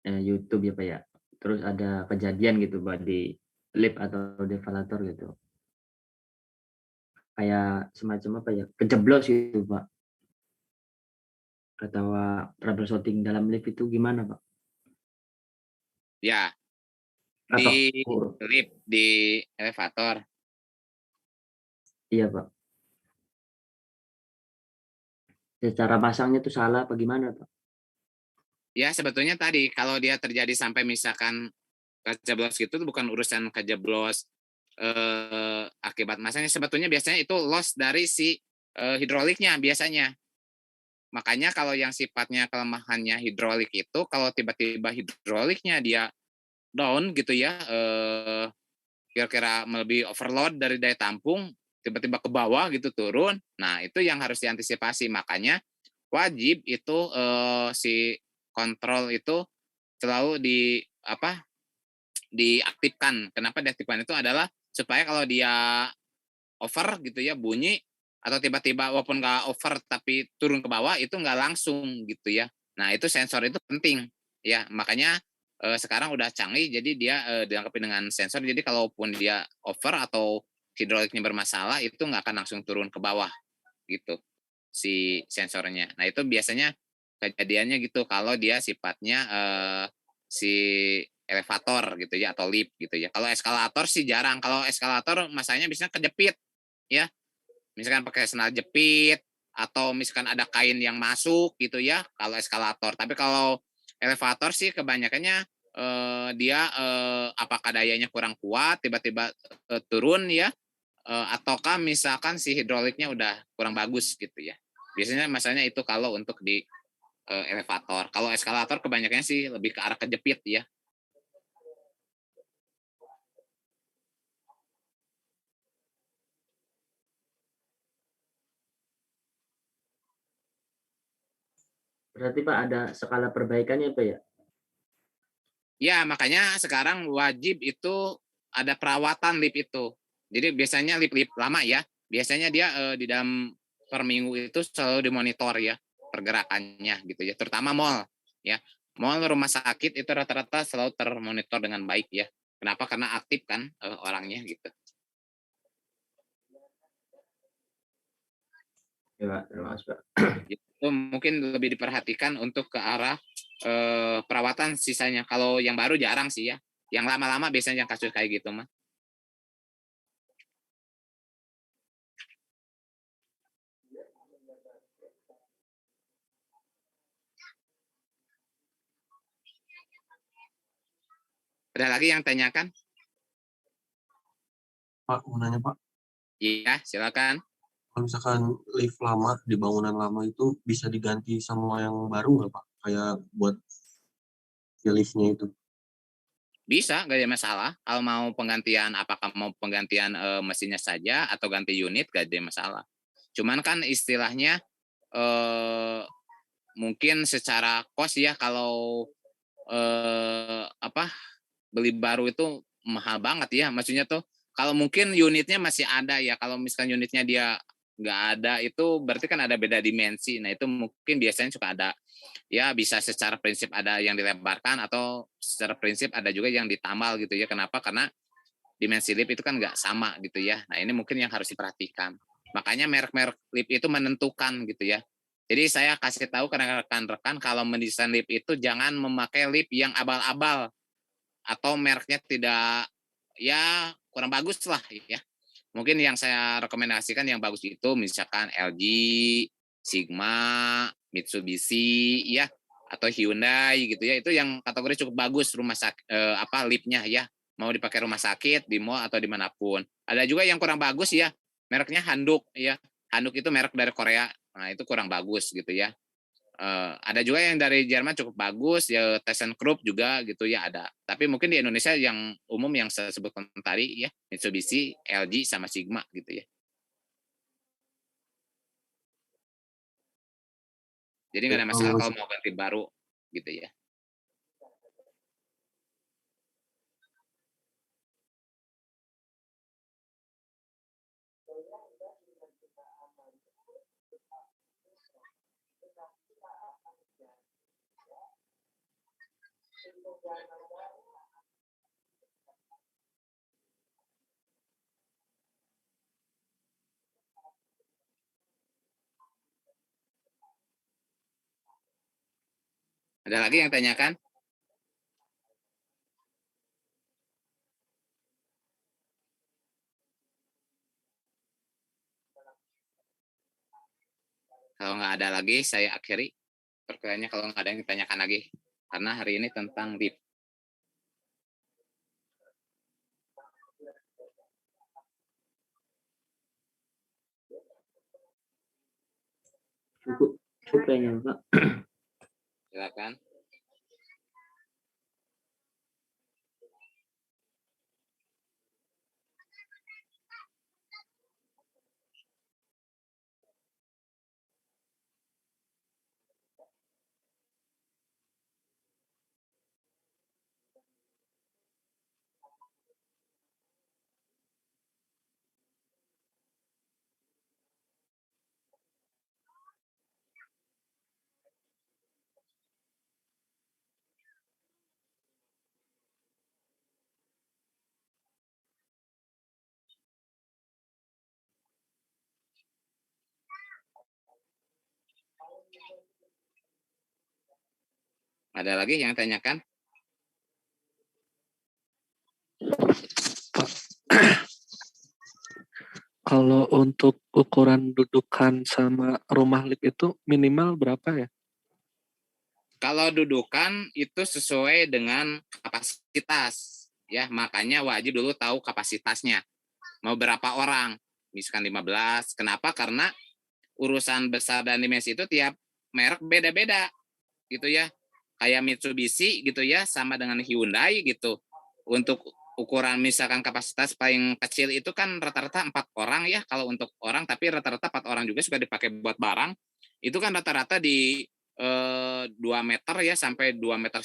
Speaker 3: YouTube ya Pak ya. Terus ada kejadian gitu Pak di lift atau di elevator gitu. Kayak semacam apa ya, kejeblos gitu Pak. Atau troubleshooting dalam lift itu gimana Pak?
Speaker 2: Ya,
Speaker 3: Atau
Speaker 2: di lift, di elevator.
Speaker 3: iya Pak. Cara pasangnya tuh salah apa gimana Pak?
Speaker 2: Ya, sebetulnya tadi kalau dia terjadi sampai misalkan kejeblos gitu bukan urusan kejeblos akibat masanya, sebetulnya biasanya itu loss dari si hidroliknya biasanya. Makanya kalau yang sifatnya kelemahannya hidrolik itu kalau tiba-tiba hidroliknya dia down gitu ya, kira-kira melebihi overload dari daya tampung, tiba-tiba ke bawah gitu turun. Nah, itu yang harus diantisipasi. Makanya wajib itu si kontrol itu selalu diaktifkan. Kenapa diaktifkan itu adalah supaya kalau dia over gitu ya bunyi atau tiba-tiba walaupun nggak over tapi turun ke bawah itu nggak langsung gitu ya. Nah itu sensor itu penting ya, makanya sekarang udah canggih jadi dia dilengkapi dengan sensor, jadi kalaupun dia over atau hidroliknya bermasalah itu nggak akan langsung turun ke bawah gitu si sensornya. Nah itu biasanya kejadiannya gitu kalau dia sifatnya si elevator gitu ya atau lift gitu ya. Kalau eskalator sih jarang. Kalau eskalator masanya biasanya kejepit ya. Misalkan pakai sendal jepit atau misalkan ada kain yang masuk gitu ya kalau eskalator. Tapi kalau elevator sih kebanyakannya dia apakah dayanya kurang kuat tiba-tiba turun ya ataukah misalkan si hidroliknya udah kurang bagus gitu ya. Biasanya masanya itu kalau untuk di elevator. Kalau eskalator kebanyakannya sih lebih ke arah kejepit ya.
Speaker 3: Berarti Pak ada skala perbaikannya Pak ya?
Speaker 2: Ya, makanya sekarang wajib itu ada perawatan lift itu. Jadi biasanya lift-lift lama ya, biasanya dia di dalam per minggu itu selalu dimonitor ya pergerakannya gitu ya, terutama mall ya. Mall, rumah sakit itu rata-rata selalu termonitor dengan baik ya. Kenapa? Karena aktif kan orangnya gitu.
Speaker 3: Ya Pak, terima kasih Pak.
Speaker 2: Itu mungkin lebih diperhatikan untuk ke arah perawatan sisanya. Kalau yang baru jarang sih ya. Yang lama-lama biasanya yang kasus kayak gitu mah. Ada lagi yang tanyakan?
Speaker 1: Pak, mau nanya Pak,
Speaker 2: Iya, silakan.
Speaker 1: kalau misalkan lift lama di bangunan lama itu bisa diganti sama yang baru nggak Pak? Kayak buat si liftnya itu.
Speaker 2: Bisa, nggak ada masalah. Kalau mau penggantian, apakah mau penggantian mesinnya saja atau ganti unit, nggak ada masalah. Cuman kan istilahnya mungkin secara kos ya kalau apa beli baru itu mahal banget ya. Maksudnya tuh kalau mungkin unitnya masih ada ya. Kalau misalkan unitnya dia nggak ada itu berarti kan ada beda dimensi. Nah itu mungkin biasanya suka ada ya bisa secara prinsip ada yang dilebarkan atau secara prinsip ada juga yang ditambal gitu ya. Kenapa? Karena dimensi lip itu kan nggak sama gitu ya. Nah ini mungkin yang harus diperhatikan. Makanya merek-merek lip itu menentukan gitu ya. Jadi saya kasih tahu ke rekan-rekan kalau mendesain lip itu jangan memakai lip yang abal-abal atau mereknya tidak ya kurang bagus lah ya. Mungkin yang saya rekomendasikan yang bagus itu misalkan LG, Sigma, Mitsubishi ya atau Hyundai gitu ya. Itu yang kategori cukup bagus rumah sakit apa lipnya ya. Mau dipakai rumah sakit, di mall atau dimanapun. Ada juga yang kurang bagus ya. Mereknya Handuk ya. Handuk itu merek dari Korea. Nah, itu kurang bagus gitu ya. Ada juga yang dari Jerman cukup bagus ya ThyssenKrupp juga gitu ya ada. Tapi mungkin di Indonesia yang umum yang saya sebutkan tadi ya Mitsubishi, LG sama Sigma gitu ya. Jadi nggak ada masalah kalau mau ganti baru gitu ya. Ada lagi yang tanyakan? Kalau nggak ada lagi, saya akhiri pertanyaannya kalau nggak ada yang ditanyakan lagi. Karena hari ini tentang DIP.
Speaker 3: Cukup, cukup kayaknya Pak.
Speaker 2: Silakan. Ada lagi yang tanyakan?
Speaker 4: Kalau untuk ukuran dudukan sama rumah lift itu minimal berapa ya?
Speaker 2: Kalau dudukan itu sesuai dengan kapasitas, ya makanya wajib dulu tahu kapasitasnya. Mau berapa orang? Misalkan 15. Kenapa? Karena urusan besar dan dimensi itu tiap merek beda-beda gitu ya. Kayak Mitsubishi gitu ya, sama dengan Hyundai gitu. Untuk ukuran misalkan kapasitas paling kecil itu kan rata-rata 4 orang ya kalau untuk orang, tapi rata-rata 4 orang juga suka dipakai buat barang. Itu kan rata-rata di 2 meter ya sampai 2,5 meter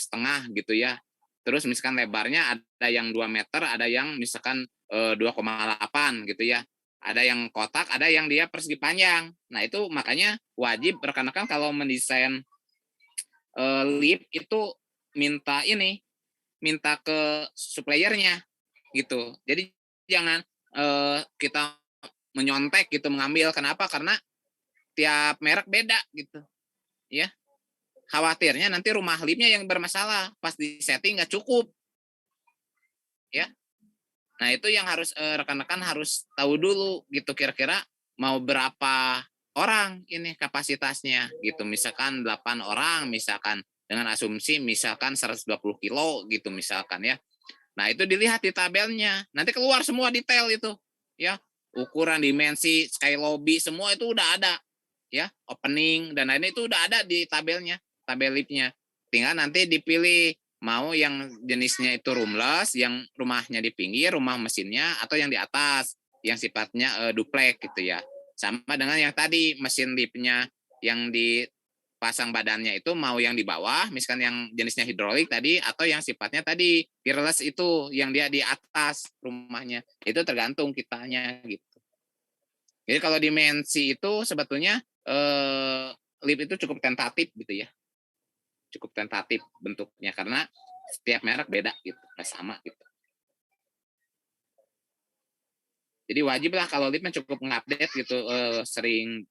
Speaker 2: gitu ya. Terus misalkan lebarnya ada yang 2 meter, ada yang misalkan 2,8 gitu ya. Ada yang kotak, ada yang dia persegi panjang. Nah itu makanya wajib rekan-rekan kalau mendesain lift itu minta ke suppliernya gitu. Jadi jangan kita menyontek gitu mengambil. Kenapa? Karena tiap merek beda gitu ya. Khawatirnya nanti rumah liftnya yang bermasalah pas di setting nggak cukup ya. Nah itu yang harus rekan-rekan harus tahu dulu gitu kira-kira mau berapa orang ini kapasitasnya gitu. Misalkan 8 orang misalkan dengan asumsi misalkan 120 kilo gitu misalkan ya. Nah itu dilihat di tabelnya. Nanti keluar semua detail itu ya. Ukuran, dimensi, sky lobby semua itu udah ada ya. Opening dan lain-lain itu udah ada di tabelnya, tabel liftnya. Tinggal nanti dipilih mau yang jenisnya itu roomless, yang rumahnya di pinggir, rumah mesinnya, atau yang di atas, yang sifatnya duplek gitu ya. Sama dengan yang tadi, mesin liftnya yang dipasang badannya itu mau yang di bawah, misalkan yang jenisnya hidrolik tadi, atau yang sifatnya tadi, fearless itu, yang dia di atas rumahnya. Itu tergantung kitanya gitu. Jadi kalau dimensi itu sebetulnya lift itu cukup tentatif gitu ya. Cukup tentatif bentuknya karena setiap merek beda gitu, nggak sama gitu. Jadi wajib lah kalau liftnya cukup mengupdate gitu, sering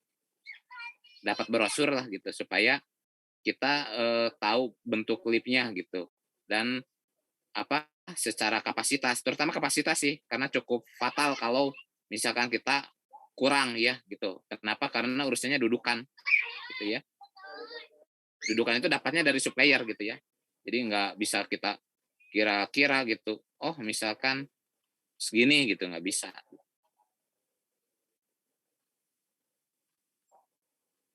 Speaker 2: dapat brosur lah gitu supaya kita tahu bentuk liftnya gitu dan apa secara kapasitas, terutama kapasitas sih karena cukup fatal kalau misalkan kita kurang ya gitu. Kenapa? Karena urusannya dudukan gitu ya. Dudukan itu dapatnya dari supplier gitu ya. Jadi nggak bisa kita kira-kira gitu. Oh misalkan segini gitu nggak bisa.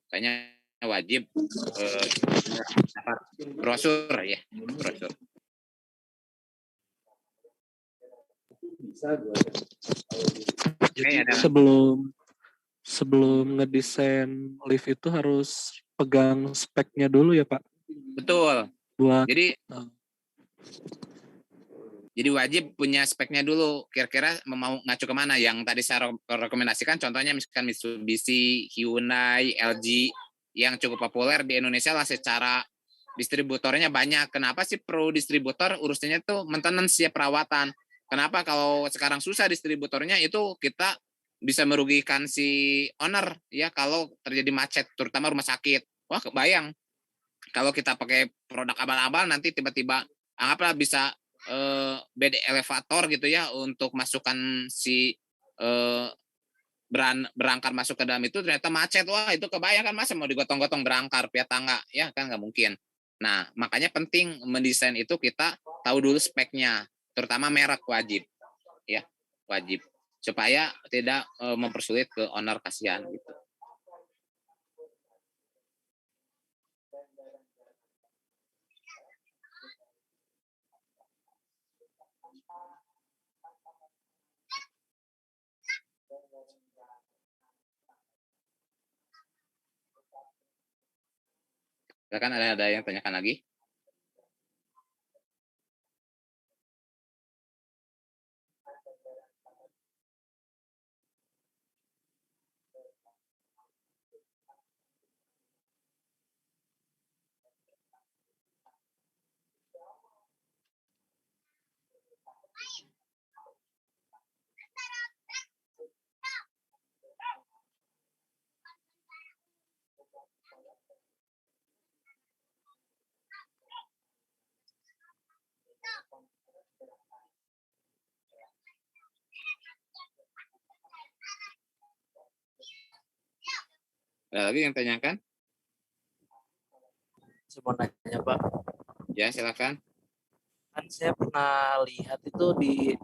Speaker 2: Makanya wajib dapat brosur ya, brosur.
Speaker 4: Jadi
Speaker 2: ada
Speaker 4: sebelum ngedesain lift itu harus pegang speknya dulu ya Pak
Speaker 2: betul.
Speaker 4: buat
Speaker 2: Jadi Jadi wajib punya speknya dulu. Kira-kira mau ngacu kemana? Yang tadi saya rekomendasikan contohnya misalkan Mitsubishi, Hyundai, LG yang cukup populer di Indonesia lah secara distributornya banyak. Kenapa sih pro distributor urusannya tuh maintenance ya perawatan. Kenapa kalau sekarang susah distributornya itu kita bisa merugikan si owner ya kalau terjadi macet terutama rumah sakit. Wah kebayang kalau kita pakai produk abal-abal nanti tiba-tiba anggaplah bisa BD elevator gitu ya untuk masukkan si berangkar masuk ke dalam itu ternyata macet, wah itu kebayang kan masa mau digotong-gotong berangkar via tangga ya kan nggak mungkin. Nah makanya penting mendesain itu kita tahu dulu speknya terutama merek wajib ya wajib supaya tidak mempersulit ke owner kasihan gitu. Silakan ada yang tanyakan lagi? Ada lagi yang tanyakan?
Speaker 5: Saya mau nanya Pak,
Speaker 2: Ya, silakan.
Speaker 5: kan saya pernah lihat itu di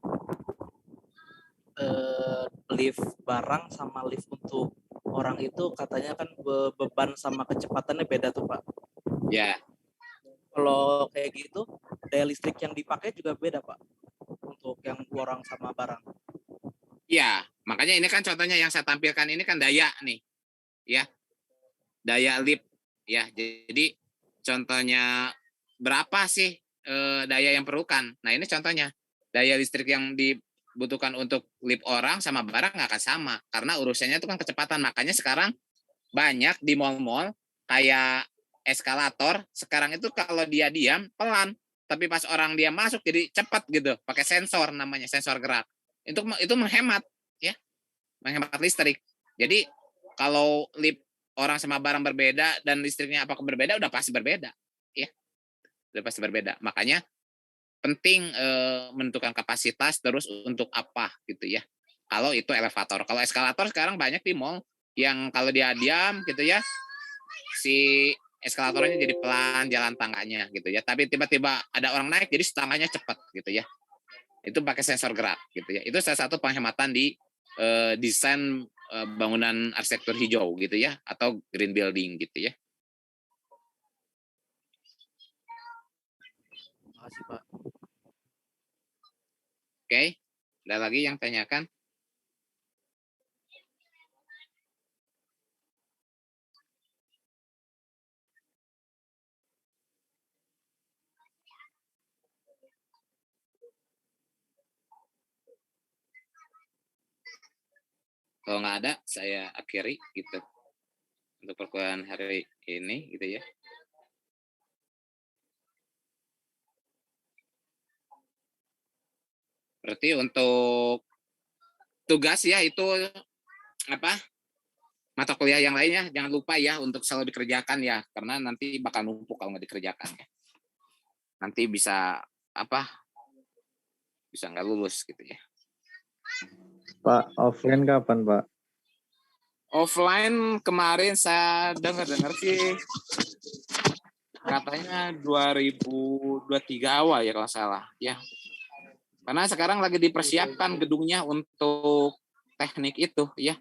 Speaker 5: lift barang sama lift untuk orang itu katanya kan beban sama kecepatannya beda tuh Pak.
Speaker 2: Ya,
Speaker 5: Kalau kayak gitu, daya listrik yang dipakai juga beda Pak untuk yang orang sama barang.
Speaker 2: ya, makanya ini kan contohnya yang saya tampilkan ini kan daya nih, ya, daya lift, ya. Jadi contohnya berapa sih daya yang perlukan? Nah ini contohnya daya listrik yang dibutuhkan untuk lift orang sama barang nggak akan sama karena urusannya itu kan kecepatan. Makanya sekarang banyak di mall-mall kayak eskalator sekarang itu kalau dia diam pelan, tapi pas orang dia masuk jadi cepat gitu, pakai sensor namanya sensor gerak. Itu menghemat ya, menghemat listrik. Jadi kalau lift orang sama barang berbeda dan listriknya apakah berbeda udah pasti berbeda ya, udah pasti berbeda. Makanya penting menentukan kapasitas terus untuk apa gitu ya. Kalau itu elevator, kalau eskalator sekarang banyak di mall yang kalau dia diam gitu ya, si eskalatornya jadi pelan jalan tangganya gitu ya. Tapi tiba-tiba ada orang naik jadi tangganya cepat gitu ya. Itu pakai sensor gerak gitu ya. Itu salah satu penghematan di desain bangunan arsitektur hijau gitu ya atau green building gitu ya.
Speaker 5: Terima kasih Pak.
Speaker 2: Oke, ada lagi yang tanyakan? Kalau nggak ada, saya akhiri gitu untuk perkuliahan hari ini gitu ya. Berarti untuk tugas ya itu apa? Mata kuliah yang lainnya jangan lupa ya untuk selalu dikerjakan ya karena nanti bakal numpuk kalau nggak dikerjakan ya. Nanti bisa apa? Bisa nggak lulus gitu ya.
Speaker 6: Pak, offline kapan, Pak?
Speaker 2: Offline kemarin saya dengar sih katanya 2023 awal ya kalau salah ya. Karena sekarang lagi dipersiapkan gedungnya untuk teknik itu ya,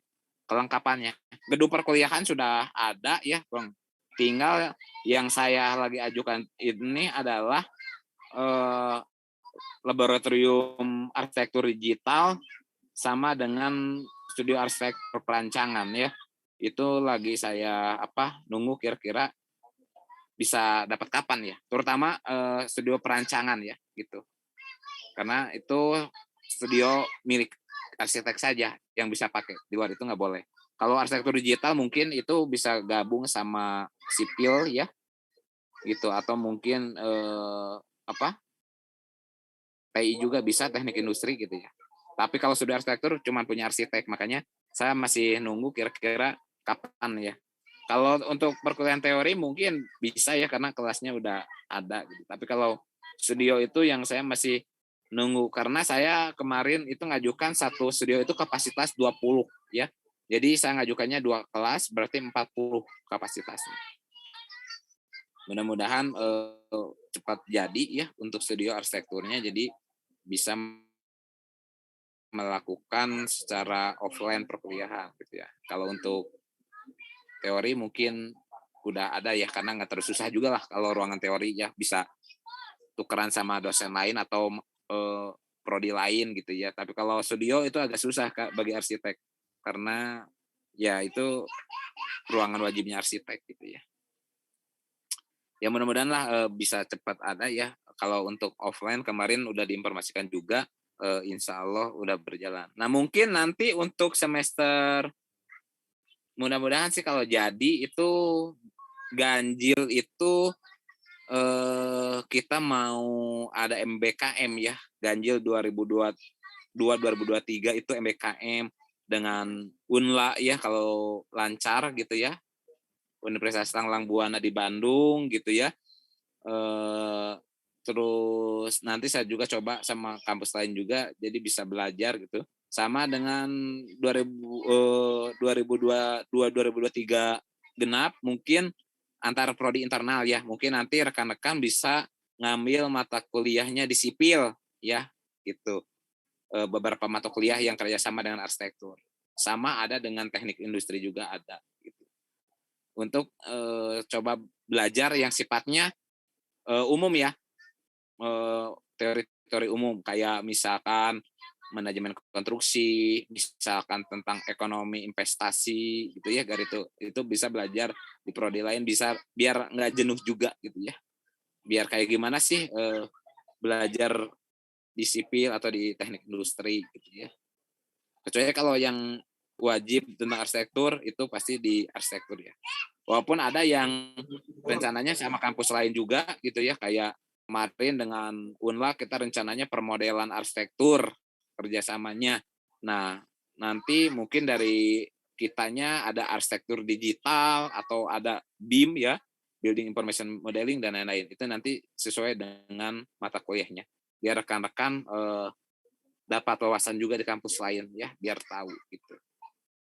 Speaker 2: kelengkapannya. Gedung perkuliahan sudah ada ya, Bang. Tinggal yang saya lagi ajukan ini adalah laboratorium arsitektur digital sama dengan studio arsitektur perancangan ya. Itu lagi saya nunggu kira-kira bisa dapat kapan ya. Terutama studio perancangan ya gitu. Karena itu studio milik arsitek saja yang bisa pakai. Di luar itu nggak boleh. Kalau arsitektur digital mungkin itu bisa gabung sama sipil ya. Gitu atau mungkin TI juga bisa, teknik industri gitu ya. Tapi kalau sudah arsitektur cuma punya arsitek, makanya saya masih nunggu kira-kira kapan ya. Kalau untuk perkuliahan teori mungkin bisa ya karena kelasnya udah ada gitu. Tapi kalau studio itu yang saya masih nunggu karena saya kemarin itu ngajukan satu studio itu kapasitas 20 ya. Jadi saya ngajukannya 2 kelas berarti 40 kapasitasnya. Mudah-mudahan cepat jadi ya untuk studio arsitekturnya jadi bisa melakukan secara offline perkuliahan gitu ya. Kalau untuk teori mungkin udah ada ya karena nggak terlalu susah juga lah kalau ruangan teori ya bisa tukeran sama dosen lain atau prodi lain gitu ya. Tapi kalau studio itu agak susah Kak bagi arsitek karena ya itu ruangan wajibnya arsitek gitu ya. Ya mudah-mudahan lah bisa cepat ada ya. Kalau untuk offline kemarin udah diinformasikan juga, insya Allah udah berjalan. Nah mungkin nanti untuk semester mudah-mudahan sih kalau jadi itu ganjil itu kita mau ada MBKM ya, ganjil 2023 itu MBKM dengan UNLA ya kalau lancar gitu ya. Universitas Langlang Buana di Bandung gitu ya. Terus nanti saya juga coba sama kampus lain juga jadi bisa belajar gitu. Sama dengan 2023 genap mungkin antara prodi internal ya. Mungkin nanti rekan-rekan bisa ngambil mata kuliahnya di sipil ya, gitu. Beberapa mata kuliah yang kerjasama dengan arsitektur. Sama ada dengan teknik industri juga ada. Gitu. Untuk coba belajar yang sifatnya umum ya, teori-teori umum kayak misalkan manajemen konstruksi, misalkan tentang ekonomi investasi gitu ya, itu bisa belajar di prodi lain, bisa biar nggak jenuh juga gitu ya, biar kayak gimana sih belajar di sipil atau di teknik industri gitu ya. Kecuali kalau yang wajib tentang arsitektur itu pasti di arsitektur ya. Walaupun ada yang rencananya sama kampus lain juga gitu ya, kayak kemarin dengan UNLA kita rencananya permodelan arsitektur kerjasamanya. Nah, nanti mungkin dari kitanya ada arsitektur digital atau ada BIM ya, Building Information Modeling dan lain-lain. Itu nanti sesuai dengan mata kuliahnya. Biar rekan-rekan dapat wawasan juga di kampus lain ya, biar tahu gitu.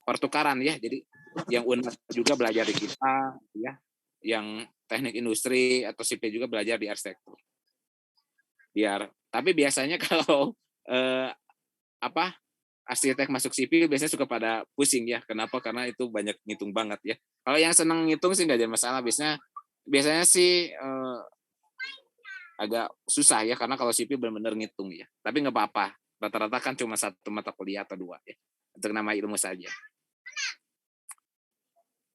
Speaker 2: Pertukaran ya, jadi yang UNLA juga belajar di kita ya, yang teknik industri atau sipil juga belajar di arsitektur. Tapi biasanya kalau arsitek masuk sipil biasanya suka pada pusing ya. Kenapa? Karena itu banyak ngitung banget ya. Kalau yang senang ngitung sih nggak ada masalah. Biasanya sih agak susah ya, karena kalau sipil benar-benar ngitung ya. Tapi nggak apa-apa. Rata-rata kan cuma satu mata kuliah atau dua ya. Untuk nama ilmu saja.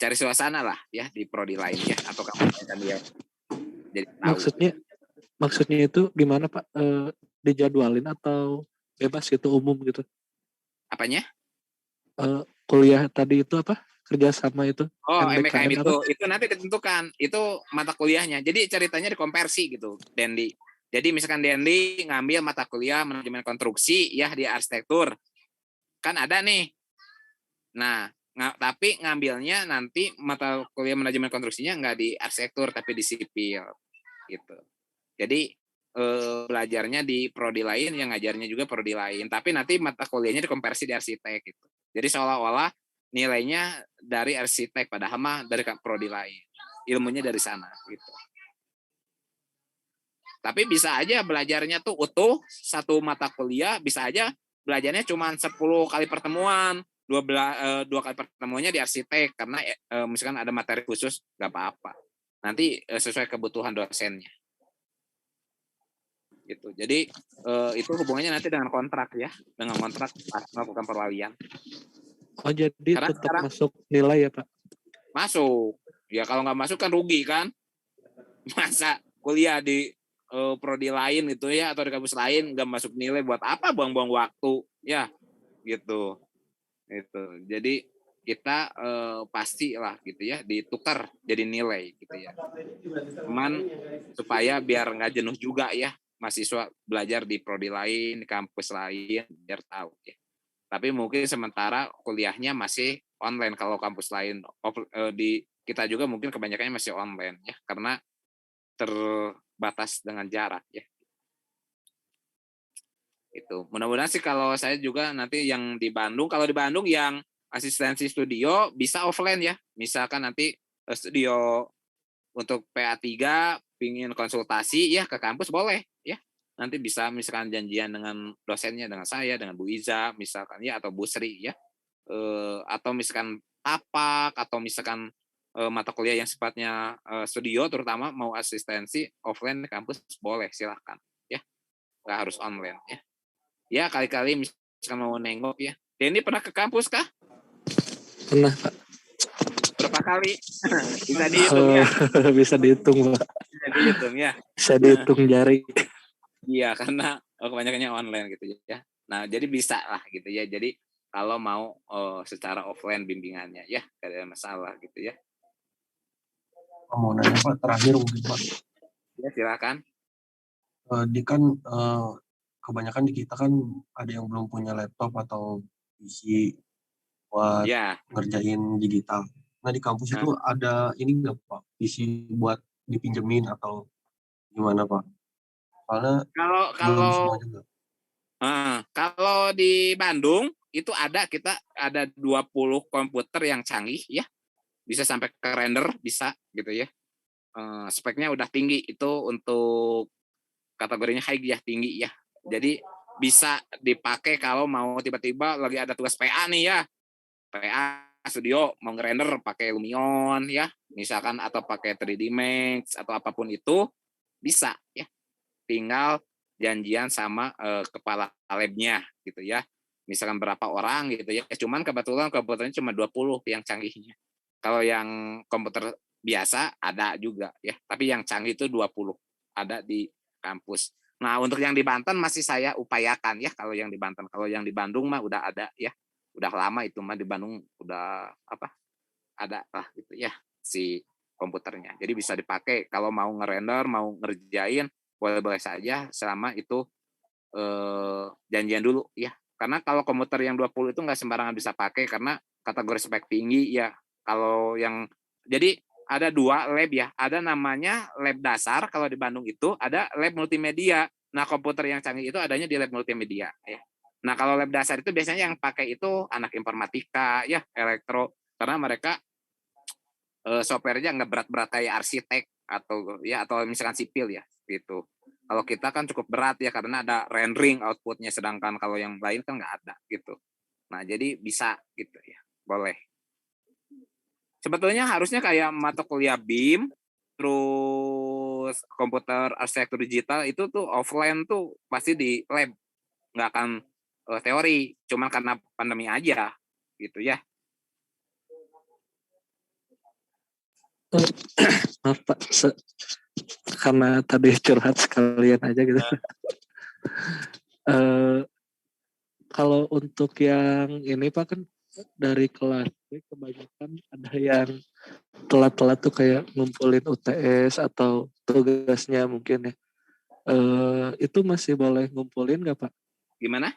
Speaker 2: Cari suasana lah ya di prodi lain ya, atau kamu kan dia jadi tahu.
Speaker 4: Maksudnya itu gimana Pak? Dijadwalin atau bebas gitu, umum gitu?
Speaker 2: Apanya?
Speaker 4: Kuliah tadi itu apa? Kerjasama itu?
Speaker 2: Oh,
Speaker 4: MBKM
Speaker 2: MBKM
Speaker 4: apa?
Speaker 2: itu nanti ditentukan. Itu mata kuliahnya. Jadi ceritanya dikonversi gitu, Dendi. Jadi misalkan Dendi ngambil mata kuliah manajemen konstruksi ya di arsitektur. Kan ada nih. Nah, tapi ngambilnya nanti mata kuliah manajemen konstruksinya nggak di arsitektur tapi di sipil gitu. Jadi belajarnya di prodi lain, yang ngajarnya juga prodi lain, tapi nanti mata kuliahnya dikonversi di arsitek gitu. Jadi seolah-olah nilainya dari arsitek padahal mah dari prodi lain, ilmunya dari sana gitu. Tapi bisa aja belajarnya tuh utuh satu mata kuliah, bisa aja belajarnya cuma 10 kali pertemuan, 2 kali pertemuannya di arsitek karena misalkan ada materi khusus, nggak apa-apa. Nanti sesuai kebutuhan dosennya. Gitu. Jadi itu hubungannya nanti dengan kontrak ya, dengan kontrak melakukan perwalian.
Speaker 4: Oh, jadi
Speaker 2: karena
Speaker 4: tetap masuk nilai ya Pak?
Speaker 2: Masuk. Ya kalau nggak masuk kan rugi kan. Masa kuliah di prodi lain gitu ya, atau di kampus lain nggak masuk nilai, buat apa buang-buang waktu ya gitu. Itu. Jadi kita pastilah gitu ya ditukar jadi nilai gitu ya. Cuman supaya biar nggak jenuh juga ya mahasiswa belajar di prodi lain, di kampus lain, biar tahu ya. Tapi mungkin sementara kuliahnya masih online kalau kampus lain. Di kita juga mungkin kebanyakannya masih online ya, karena terbatas dengan jarak ya. Itu. Mudah-mudahan sih kalau saya juga nanti yang di Bandung, kalau di Bandung yang asistensi studio bisa offline ya. Misalkan nanti studio untuk PA3 pingin konsultasi ya ke kampus boleh ya. Nanti bisa misalkan janjian dengan dosennya, dengan saya, dengan Bu Iza misalkan ya, atau Bu Sri ya, atau misalkan tapak, atau misalkan mata kuliah yang sifatnya studio, terutama mau asistensi offline di kampus boleh, silahkan ya, nggak harus online ya. Ya kali-kali misalkan mau nengok ya. Denny pernah ke kampus kah?
Speaker 4: Pernah Pak.
Speaker 2: Berapa kali? Bisa dihitung ya?
Speaker 4: Bisa dihitung Pak.
Speaker 2: Bisa dihitung ya?
Speaker 4: Bisa dihitung jari.
Speaker 2: Iya, karena kebanyakannya online gitu ya. Nah, jadi bisa lah gitu ya. Jadi kalau mau secara offline bimbingannya ya, gak ada masalah gitu ya.
Speaker 1: Mau nanya Pak, terakhir mungkin Pak.
Speaker 2: Ya, silakan.
Speaker 1: Di kan kebanyakan di kita kan ada yang belum punya laptop atau PC buat ngerjain digital. Nah di kampus itu ada ini nggak Pak, PC buat dipinjemin atau gimana Pak? Soalnya belum semua juga.
Speaker 2: Kalau di Bandung itu kita ada 20 komputer yang canggih ya, bisa sampai ke render, bisa gitu ya. Speknya udah tinggi, itu untuk kategorinya high ya, tinggi ya. Jadi bisa dipakai kalau mau tiba-tiba lagi ada tugas PA nih ya, PA studio mau ngerender pakai Lumion ya, misalkan, atau pakai 3D Max atau apapun itu bisa ya. Tinggal janjian sama kepala labnya gitu ya. Misalkan berapa orang gitu ya. Cuman kebetulan komputernya cuma 20 yang canggihnya. Kalau yang komputer biasa ada juga ya, tapi yang canggih itu 20 ada di kampus. Nah, untuk yang di Banten masih saya upayakan ya, kalau yang di Banten. Kalau yang di Bandung mah udah ada ya. Udah lama itu mah, di Bandung udah ada lah gitu ya si komputernya. Jadi bisa dipakai kalau mau ngerender, mau ngerjain, boleh-boleh saja selama itu janjian dulu ya. Karena kalau komputer yang 20 itu nggak sembarangan bisa pakai karena kategori spek tinggi ya. Kalau yang jadi ada 2 lab ya. Ada namanya lab dasar kalau di Bandung itu, ada lab multimedia. Nah, komputer yang canggih itu adanya di lab multimedia ya. Nah, kalau lab dasar itu biasanya yang pakai itu anak informatika ya, elektro, karena mereka softwarenya nggak berat-berat kayak arsitek atau misalkan sipil ya gitu. Kalau kita kan cukup berat ya karena ada rendering outputnya, sedangkan kalau yang lain kan nggak ada gitu. Nah, jadi bisa gitu ya, boleh. Sebetulnya harusnya kayak mata kuliah BIM, terus komputer arsitektur digital itu tuh offline tuh pasti di lab, nggak akan teori, cuma karena pandemi aja gitu ya.
Speaker 4: Maaf Pak, karena tadi curhat sekalian aja gitu. Kalau untuk yang ini Pak, kan dari kelas B kebanyakan ada yang telat-telat tuh kayak ngumpulin UTS atau tugasnya mungkin ya. Itu masih boleh ngumpulin nggak Pak?
Speaker 2: Gimana?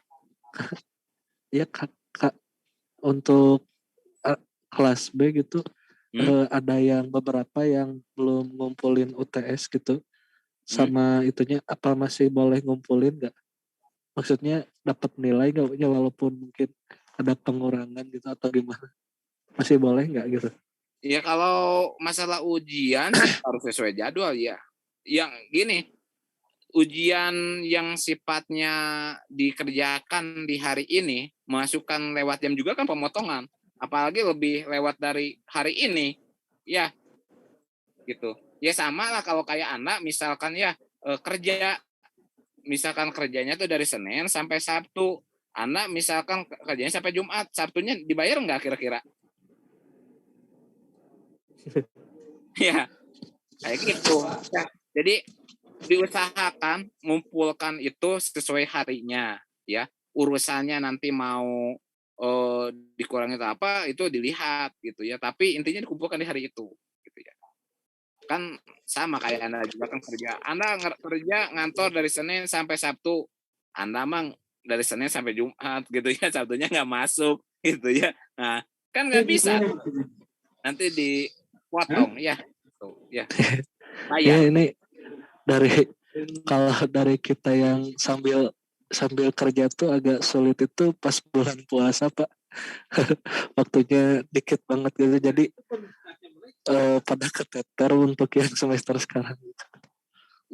Speaker 4: Ya Kak, untuk kelas B gitu, ada yang beberapa yang belum ngumpulin UTS gitu, sama itunya apa masih boleh ngumpulin nggak? Maksudnya dapat nilai nggak ya, walaupun mungkin ada pengurangan gitu atau gimana? Masih boleh nggak gitu?
Speaker 2: Ya kalau masalah ujian sih harus sesuai jadwal ya. Yang gini, ujian yang sifatnya dikerjakan di hari ini, masukkan lewat jam juga kan pemotongan. Apalagi lebih lewat dari hari ini, ya gitu. Ya sama lah kalau kayak anak misalkan ya kerja, misalkan kerjanya tuh dari Senin sampai Sabtu. Anak misalkan kerjanya sampai Jumat, Sabtunya dibayar nggak kira-kira? Ya, kayak gitu. Ya, jadi diusahakan ngumpulkan itu sesuai harinya, ya. Urusannya nanti mau dikurangi atau apa itu dilihat gitu ya. Tapi intinya dikumpulkan di hari itu, gitu ya. Kan sama kayak Anda juga kan kerja. Anda kerja ngantor dari Senin sampai Sabtu. Anda mah dari Senin sampai Jumat gitu ya, Sabtunya nggak masuk gitu ya. Nah, kan nggak bisa. Nanti dipotong ya. Tuh, ya.
Speaker 4: Ya ini kalau dari kita yang sambil kerja tuh agak sulit itu pas bulan puasa Pak. Waktunya dikit banget gitu, jadi pada keteter untuk yang semester sekarang.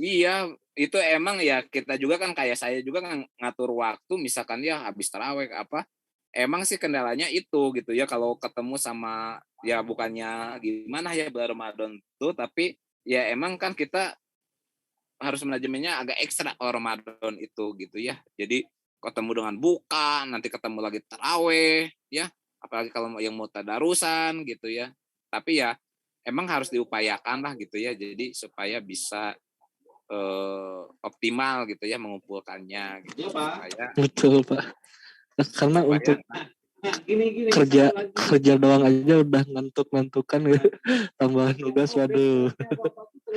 Speaker 2: Iya, itu emang ya kita juga kan kayak saya juga kan ngatur waktu, misalkan ya habis taraweh apa, emang sih kendalanya itu gitu ya, kalau ketemu sama ya bukannya gimana ya bulan Ramadan tuh, tapi ya emang kan kita harus manajemennya agak ekstra kalau Ramadan itu gitu ya. Jadi ketemu dengan buka, nanti ketemu lagi taraweh ya, apalagi kalau yang mau tadarusan gitu ya. Tapi ya emang harus diupayakan lah gitu ya, jadi supaya bisa optimal gitu ya mengumpulkannya gitu.
Speaker 4: Betul Pak. Karena untuk kerja doang aja udah ngantuk-ngantukan gitu. Tambahan tugas, waduh.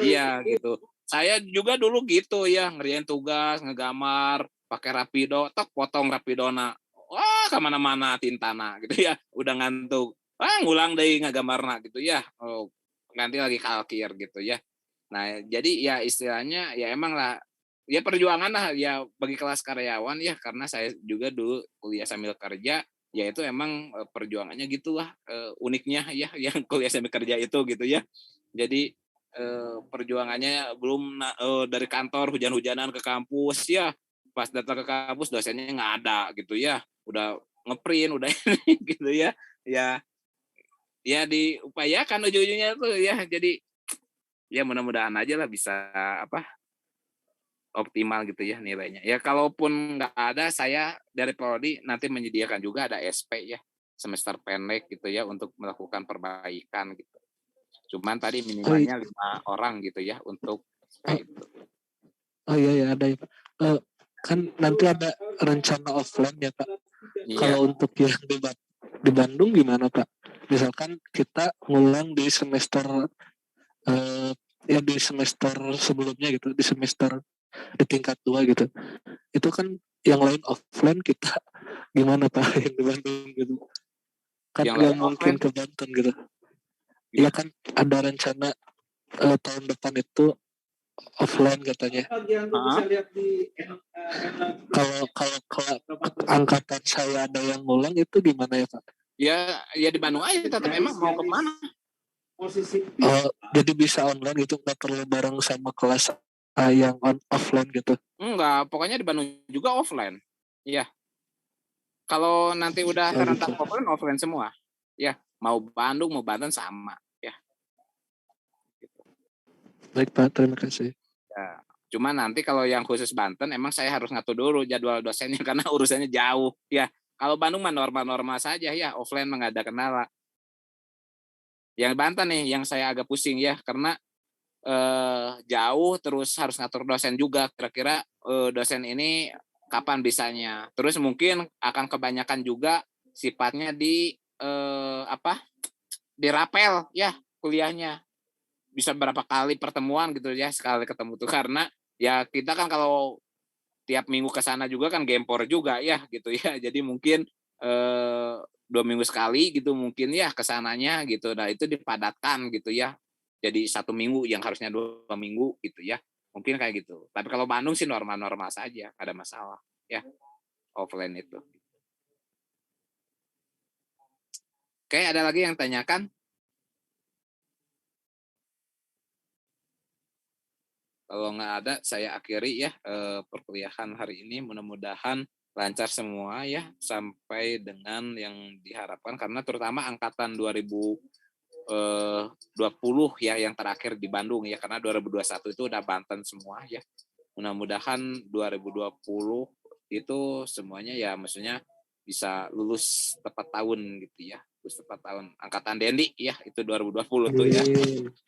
Speaker 2: Iya gitu. Saya juga dulu gitu ya, ngerjain tugas, ngegambar, pakai Rapido, tok potong Rapidona. Wah, kemana-mana tintana gitu ya, udah ngantuk. Ngulang deh ngegambarna gitu ya. Oh, ganti lagi kalkir gitu ya. Nah, jadi ya istilahnya ya emang lah, ya perjuangan lah ya bagi kelas karyawan ya, karena saya juga dulu kuliah sambil kerja, ya itu emang perjuangannya gitulah uniknya ya yang kuliah sambil kerja itu gitu ya. Jadi perjuangannya belum dari kantor hujan-hujanan ke kampus ya, pas datang ke kampus dosennya nggak ada gitu ya, udah ngeprint udah ini gitu ya, ya diupayakan ujung-ujungnya tuh ya. Jadi ya mudah-mudahan aja lah bisa apa optimal gitu ya nilainya. Ya kalaupun nggak ada, saya dari prodi nanti menyediakan juga ada SP ya, semester pendek gitu ya untuk melakukan perbaikan gitu. Cuman tadi minimalnya 5 orang gitu ya untuk SP itu.
Speaker 4: Oh iya ada ya Pak. Kan nanti ada rencana offline ya Pak.
Speaker 2: Iya.
Speaker 4: Kalau untuk yang di Bandung gimana Pak? Misalkan kita ngulang di semester ya di semester sebelumnya gitu, di semester di tingkat 2 gitu. Itu kan yang lain offline, kita gimana Pak yang di Bandung gitu? Kan
Speaker 2: Yang
Speaker 4: nggak
Speaker 2: lain
Speaker 4: mungkin
Speaker 2: offline?
Speaker 4: ke Banten gitu. Iya kan ada rencana tahun depan itu offline katanya. Kalau angkatan saya ada yang ngulang itu gimana ya Pak?
Speaker 2: Ya di Bandung aja tetap. Emang mau kemana?
Speaker 4: Jadi bisa online gitu, nggak perlu bareng sama kelas yang offline gitu?
Speaker 2: Enggak, pokoknya di Bandung juga offline. Iya. Kalau nanti udah serentak offline semua. Ya, mau Bandung mau Banten sama. Ya.
Speaker 4: Baik Pak, terima kasih.
Speaker 2: Ya. Cuma nanti kalau yang khusus Banten, emang saya harus ngatur dulu jadwal dosennya karena urusannya jauh. Ya, kalau Bandung mah normal-normal saja ya, offline mah nggak ada kendala. Yang Banten nih, yang saya agak pusing ya, karena jauh terus harus ngatur dosen juga. Kira-kira dosen ini kapan bisanya? Terus mungkin akan kebanyakan juga sifatnya di dirapel ya kuliahnya. Bisa berapa kali pertemuan gitu ya, sekali ketemu tuh karena ya kita kan kalau tiap minggu ke sana juga kan gempor juga ya gitu ya. Jadi mungkin 2 minggu sekali gitu mungkin ya kesananya gitu. Nah itu dipadatkan gitu ya. Jadi 1 minggu yang harusnya 2 minggu gitu ya. Mungkin kayak gitu. Tapi kalau Bandung sih normal-normal saja, ada masalah ya offline itu. Oke, ada lagi yang tanyakan? Kalau nggak ada, saya akhiri ya perkuliahan hari ini. Mudah-mudahan lancar semua ya sampai dengan yang diharapkan karena terutama angkatan 2020 ya yang terakhir di Bandung ya karena 2021 itu udah Banten semua ya. Mudah-mudahan 2020 itu semuanya ya maksudnya bisa lulus tepat tahun gitu ya. Lulus tepat tahun. Angkatan Dendi ya itu 2020 tuh ya.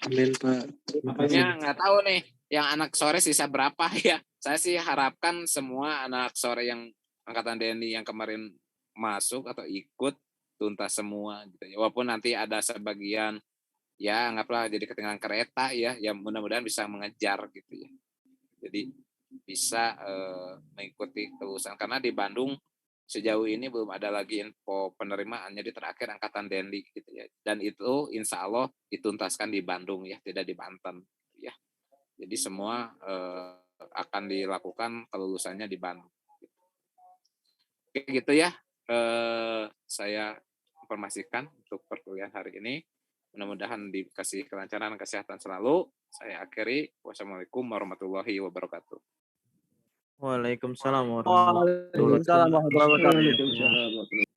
Speaker 4: Amin Pak.
Speaker 2: Makanya nggak tahu nih yang anak sore sisa berapa ya. Saya sih harapkan semua anak sore yang angkatan DNI yang kemarin masuk atau ikut tuntas semua gitu ya. Walaupun nanti ada sebagian ya anggaplah jadi ketinggalan kereta ya, yang mudah-mudahan bisa mengejar gitu ya. Jadi bisa mengikuti kelulusan karena di Bandung sejauh ini belum ada lagi info penerimaan jadi terakhir angkatan DNI gitu ya. Dan itu insya Allah dituntaskan di Bandung ya, tidak di Banten ya. Jadi semua akan dilakukan kelulusannya di Bandung. Oke, gitu ya. Saya informasikan untuk perkuliahan hari ini. Mudah-mudahan dikasih kelancaran kesehatan selalu. Saya akhiri. Wassalamualaikum warahmatullahi wabarakatuh.
Speaker 5: Waalaikumsalam warahmatullahi wabarakatuh.